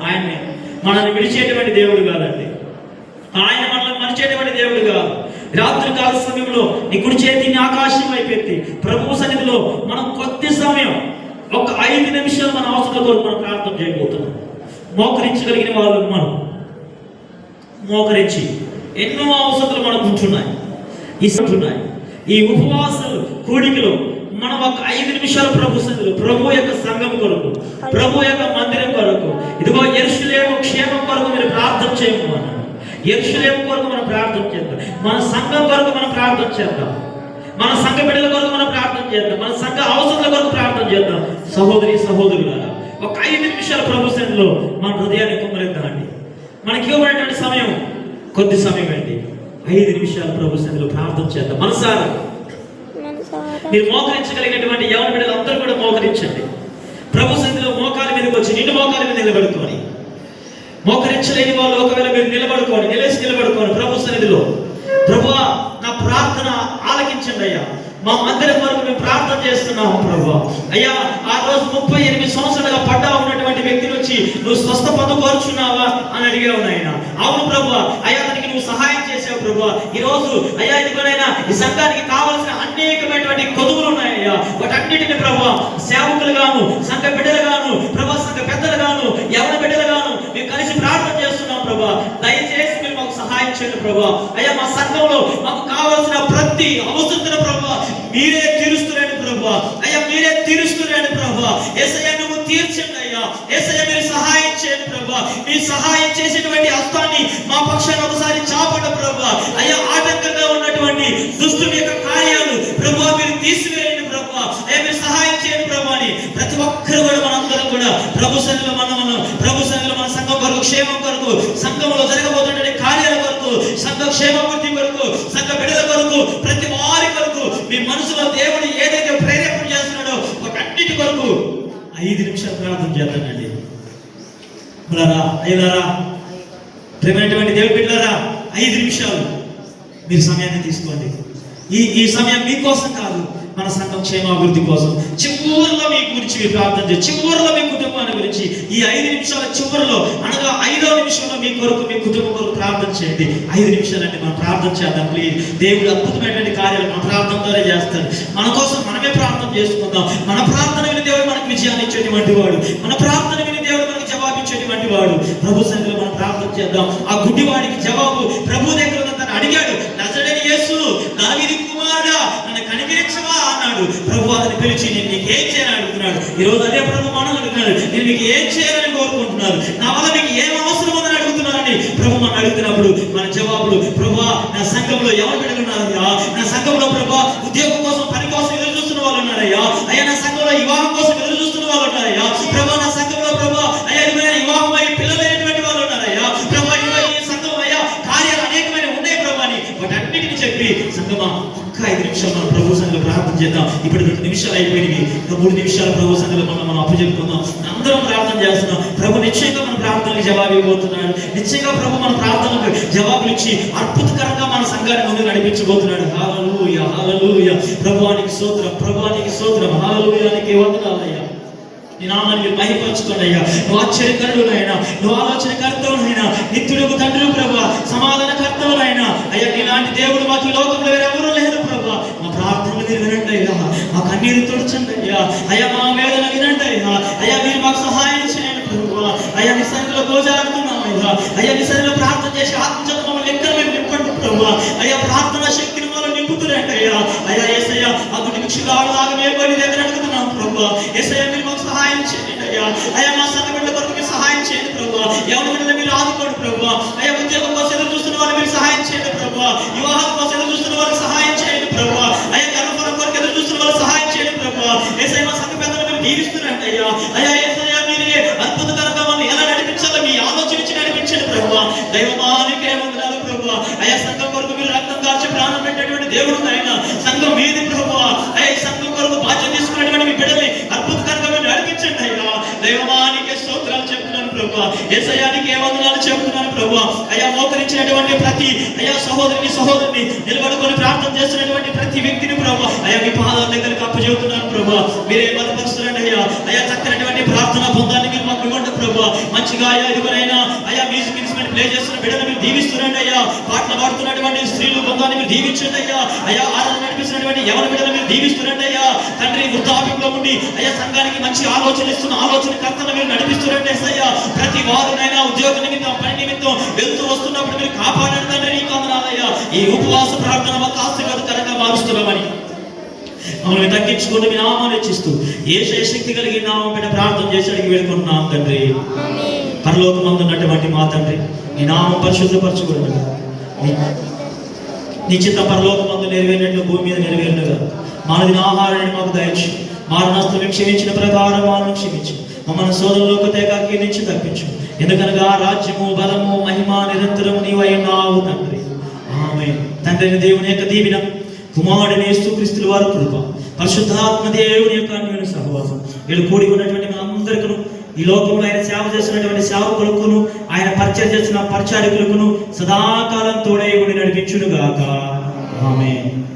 ఆయన్ని మనల్ని విడిచేటువంటి దేవుడు కాదండి. ఆయన మనల్ని మరిచేటువంటి దేవుడు కాదు. రాత్రి కాల సమయంలో నీ కుడి చేతిని ఆకాశం వైపెత్తి ప్రభు సన్నిధిలో మనం కొద్ది సమయం ఒక 5 నిమిషాలు మన అవసరం కొరకు మనం ప్రార్థన చేయబోతున్నాం. మోకరించగలిగిన వాళ్ళు మనం మోకరించి ఎన్నో అవసరాలు మనకు ఉంటున్నాయి. ఈ ఉపవాసాలు కూడికలో మనం ఒక 5 నిమిషాలు ప్రభు సన్నిధిలో ప్రభు యొక్క సంఘం కొరకు, ప్రభు యొక్క మందిరం కొరకు, ఇదిగో యెరూషలేము క్షేమం కొరకు మీరు ప్రార్థన చేయమన్నాను. యెరూషలేము కొరకు మనం ప్రార్థన చేద్దాం. మన సంఘం కొరకు మనం ప్రార్థన చేద్దాం. మన సంఘ బిడ్డల కొరకు మనం ప్రార్థన చేద్దాం. మన సంఘ అవసరాల కొరకు ప్రార్థన చేద్దాం. సహోదరి సహోదరులారా, ఒక 5 నిమిషాలు ప్రభు సన్నిధిలో మన హృదయాన్ని కుమ్మరిద్దామండి. మనకి ఇవ్వబడినటువంటి సమయం కొద్ది సమయం అండి. 5 నిమిషాలు ప్రభు సన్నిధిలో ప్రార్థన చేద్దాం. మనసారా మీరు మోకరించగలిగినటువంటి యవన బిడ్డలు అందరూ కూడా మోకరించండి. ప్రభు సన్నిధిలో మోకాల మీదకి వచ్చి నిండు మోకాల మీద నిలబడుకోని, మోకరించలేని వాళ్ళు ఒకవేళ మీరు నిలబడుకోండి, నిలబడుకోండి ప్రభు సన్నిధిలో. ప్రభువా, నా ప్రార్థన ఆలకించండి అయ్యా. మా మందిరం వరకు మేము ప్రార్థన చేస్తున్నాము ప్రభువా. అయ్యా, ఆ రోజు 38 సంవత్సరాలుగా పడ్డా ఉన్నటువంటి వ్యక్తి నుంచి నువ్వు స్వస్థ పొందుకోరుచున్నావా అని అడిగావు నాయన. అవును ప్రభువా, అయ్యా అతనికి నువ్వు సహాయం చేసావు ప్రభువా. ఈ రోజు అయ్యా ఇదిగోనైనా ఈ సంఘానికి కావాల్సిన అనేకమైనటువంటి కొదువులు ఉన్నాయ్యా. వాటన్నిటిని ప్రభువా సేవకులుగాను, సంఘ బిడ్డలుగాను, ప్రభా సంఘ పెద్దలుగాను, యవన బిడ్డలుగాను మేము కలిసి ప్రార్థన చేస్తున్నాం ప్రభువా. దయచేసి మీరు మాకు సహాయం చేయండి ప్రభువా. అయ్యా, మా సంఘంలో మాకు కావాల్సిన ప్రతి అవసరతను ప్రభువా మీరే తీరుస్తున్నాడు ప్రభువా. అయ్యా, మీరే తీరుస్తున్నాడు ప్రభువా. యేసయ్య, నువ్వు తీర్చండి అయ్యా. యేసయ్య, మీరు సహాయం చేయండి ప్రభువా. మీ సహాయం చేసేటువంటి హస్తాన్ని మా పక్షాన ఒకసారి చాపండి ప్రభువా. అయ్యా, ఆటంకంగా ఉన్నటువంటి దుష్టుని యొక్క కార్యాలు ప్రభువా మీరు తీసివేయండి ప్రభువా. అయ్యా, మీరు సహాయం చేయండి ప్రభువా అని ప్రతి ఒక్కరు కూడా మనందరం కూడా ప్రభు సన్నిధిలో ప్రభు సన్నిధిలో మన సంఘం కొరకు, క్షేమం కొరకు, సంఘంలో జరగబోతున్న కార్యాల కొరకు, సంఘ క్షేమాభివృద్ధి కొరకు, సంఘ బిడ్డల కొరకు, ప్రతి వారి కొరకు మీ మనసులో దేవుడు ఏదైతే ప్రేరేపణ చేస్తున్నాడో వాటన్నిటి కొరకు 5 నిమిషాలు ప్రార్థన చేద్దామండి. అయ్యారా, ప్రేమైనటువంటి దేవుడి బిడ్డలారా, 5 నిమిషాలు మీరు సమయాన్ని తీసుకోండి. ఈ సమయం మీకోసం కాదు, మన సంఘం క్షేమాభివృద్ధి కోసం. చివరిలో మీ గురించి మీరు ప్రార్థన చేయండి. చివరిలో మీ కుటుంబాన్ని గురించి ఈ 5 నిమిషాల చివరిలో, అనగా 5వ నిమిషంలో మీ కొరకు, మీ కుటుంబం కొరకు ప్రార్థన చేయండి. 5 నిమిషాలంటే మనం ప్రార్థన చేద్దాం ప్లీజ్. దేవుడు అద్భుతమైనటువంటి కార్యాలు మన ప్రార్థన ద్వారా చేస్తాడు. మన కోసం మనమే ప్రార్థన చేసుకుందాం. మన ప్రార్థన విని దేవుడు మనకు విజయాన్ని ఇచ్చేటువంటి వాడు. మన ప్రార్థన విని దేవుడు మనకు జవాబిచ్చేటువంటి వాడు. ప్రభు సన్నిధిలో మనం ప్రార్థన చేద్దాం. ఆ గుడ్డివాడికి జవాబు ప్రభు దగ్గర తను అడిగాడు, నజరేయుడైన యేసు, దావీదు కుమారుడా, నన్ను కనికరించవా అన్నాడు. ప్రభు అతన్ని పిలిచి, నేను నీకు ఏం చేయాలని అడుగుతున్నాడు. ఈ రోజు అదే ప్రభు మనం అడుగుతున్నాడు, నేను మీకు ఏం చేయాలని కోరుకుంటున్నారు, నా వల్ల మీకు ఏం అవసరం ఉందని అడుగుతున్నారని ప్రభు మనం అడుగుతున్నప్పుడు మన జవాబులు, ప్రభు నా సంఘంలో ఎవరు పెడుతున్నారయ్యా, నా సంఘంలో ప్రభు ఉద్యోగం కోసం, పని కోసం ఎదురు చూస్తున్న వాళ్ళు ఉన్నారయ్యా. అయ్యా, నా సంఘంలో వివాహం కోసం ఎదురు చూస్తున్న వాళ్ళు ఉన్నారయ్యా. ప్రభు నా సంఘంలో ప్రభు అయ్యా వివాహం అయ్యి పిల్లలు అయినటువంటి వాళ్ళు ఉన్నారయ్యా. ప్రభు ఈ సంఘం అయ్యా కార్యాలు అనేకమైన ఉన్నాయి ప్రభు అని వాటన్నిటిని చెప్పి సంఘమా ఒక్క 5 నిమిషాలు మనం ప్రభు సన్నిధిలో ప్రార్థన చేద్దాం. ఇప్పుడు 2 నిమిషాలు అయిపోయినవి, ఇంకా 3 నిమిషాలు ప్రభు సన్నిధిలో మనం అప్పచెప్పుకుందాం. అందరం ప్రార్థన చేస్తున్నాం. ప్రభు నిశ్చయంగా మన ప్రార్థనలకు జవాబు ఇవ్వబోతున్నాడు. నిశ్చయంగా ప్రభు మన ప్రార్థనలకు జవాబులు ఇచ్చి అద్భుతకరంగా మన సంఘాన్ని ముందుకు నడిపించబోతున్నాడు. హల్లెలూయా, హల్లెలూయా. ప్రభువానికి స్తోత్రం, ప్రభువానికి స్తోత్రం. హల్లెలూయానికి వందనాలయ్యా. నీ నామాన్ని మీరు మహిమపరచుకోండి అయ్యా. నువ్వు ఆశ్చర్యకరుడునైనా, నువ్వు ఆలోచనకర్తవునైనా, నిత్యుడు తండ్రి ప్రభు, సమాధానకర్తవునైనా అయ్యా. నీలాంటి దేవుడు మాకు ఈ లోకంలో వేరెవరూ లేరు ప్రభు. మా ప్రార్థనలు మీరు వినండి అయ్యా. మా కన్నీరు తుడచండి అయ్యా. అయ్యా, మా వేదన వినండి అయ్యా. అయ్యా, మీరు మాకు సహాయం చేయండి ప్రభు. అయ్యా, నీ సన్నిధిలో గోజాడుతున్నాం అయ్యా. అయ్యా, నీ సన్నిధిలో ప్రార్థన చేసి ఆత్మచేత మమ్మల్ని ఎక్కడ మేము నింపండి ప్రభు. అయ్యా, ప్రార్థన శక్తిని మనం నింపుతున్నట్టు అయ్యా. అయ్యా యేసయ్య, అతడి భిక్షగాడులాగా మేము నీ దగ్గర అడుగుతున్నాం ప్రభు. యేసయ్య, మీరు మాకు సహాయం చేయండి అయ్యా. అయ్యా, మా సంఘ బిడ్డల కొరకు మీరు సహాయం చేయండి ప్రభు. ఎవరి బిడ్డలు మీరు ఆదుకోండి ప్రభు. అయ్యా, ఉద్యోగం కోసం ఎదురు చూస్తున్న వాళ్ళు మీరు సహాయం చేయండి ప్రభు. వివాహం కోసం ఎదురు చూస్తున్న వాళ్ళకి సహాయం చేయండి ప్రభు. అయ్యా, గర్భఫలం కొరకు ఎదురు చూస్తున్న వాళ్ళకి సహాయం చేయండి ప్రభు. యేసయ్య, మా సంఘ పెద్దలు మీరు దీవిస్తున్నారండి అయ్యా. అయ్యా యేసయ్య, మీరే అద్భుతకరంగా మనం ఎలా నడిపించాలో మీ ఆలోచన ఇచ్చి నడిపించండి ప్రభు. దైవమానికే వందనాలు ప్రభు. అయ్యా, సంఘం కొరకు మీరు రక్తం కార్చి ప్రాణం పెట్టేటువంటి దేవుడు ఆయన. సంఘం మీది ప్రభు. అయ్యా, సంఘం కొరకు బాధ్యత తీసుకున్నటువంటి మీ బిడ్డల్ని అద్భుతకరంగా మీరు నడిపించండి అయ్యా. దైవమానికే స్తోత్రాలు చెప్తున్నాను ప్రభు. యేసయ్యానికి వందనాలు చెప్తున్నాను ప్రభు. అయ్యా, మోకరించినటువంటి ప్రతి అయ్యా సహోదరుని నిలబడుకొని ప్రార్థన చేస్తున్నటువంటి ప్రతి వ్యక్తిని ప్రభు అయ్యా మీ పాదాల దగ్గరికి అప్పచెబుతున్నాను ప్రభా. మీరే బలపరుస్తారండి అయ్యా. అయ్యా చక్కనటువంటి ప్రార్థన పొందాన్ని మీరు మాకు ఇవ్వండి ప్రభా. మంచిగా అయ్యా ఇదిగోనైనా అయ్యా మ్యూజిక్ ఇన్స్ట్రుమెంట్ ప్లే చేస్తున్న బిడ్డలు మీరు దీవిస్తురండి అయ్యా. పాటలు పాడుతున్నటువంటి స్త్రీలు పొందాన్ని మీరు దీవించండి అయ్యా. అయ్యా ఆరాధన నడిపిస్తున్నటువంటి ఎవరి బిడ్డలు మీరు దీవిస్తురండి అయ్యా. తండ్రి వృద్ధాప్యంలో ఉండి అయ్యా సంఘానికి మంచి ఆలోచన ఇస్తున్న ఆలోచన కర్తను మీరు నడిపిస్తురండి అయ్యా. ప్రతి వారునైనా ఉద్యోగ నిమిత్తం పని నిమిత్తం వెళ్తూ వస్తున్నప్పుడు మీరు కాపాడండి తండ్రి. నీకు వందనాలయ్యా. ఈ ఉపవాస ప్రార్థన మాకు ఆశీర్వాదకరంగా మారుస్తున్నామని మమ్మల్ని తగ్గించుకుంటూ మీ నామాన్ని ఇచ్చిస్తూ ఏ శక్తి కలిగి నామం పెట్టి ప్రార్థన చేసి అడిగి వేడుకుంటున్నాం తండ్రి. పరలోకమందున్నటువంటి మా తండ్రి నీ నామం పరిశుద్ధపరచుకోండి. నీ చిత్త పరలోకమందు నెరవేరినట్లు భూమి మీద నెరవేరినగా మానదిన ఆహారాన్ని మాకు దయచు. మారణాస్తులను క్షమించిన ప్రకారం వాళ్ళను క్షమించు. మమ్మల్ని శోధనలోకి తేకాకి నుంచి తప్పించు. ఎందుకనగా రాజ్యము బలము మహిమ నిరంతరం నీవై ఉన్నావు తండ్రి. ఆమేన్. తండ్రి దేవుని యొక్క దీవెన, కుమారుడైన యేసుక్రీస్తు వారి కృప, పరిశుద్ధాత్మ దేవుని యొక్క అన్యోన్య సహవాసం వీళ్ళు కూడి ఉన్నటువంటి మనందరికీ, ఈ లోకంలో ఆయన సేవ చేస్తున్నటువంటి సేవకులకును, ఆయన పరిచయం చేస్తున్న పరిచారకులకును సదాకాలం తోడై ఉండి నడిపించును గాక. ఆమేన్.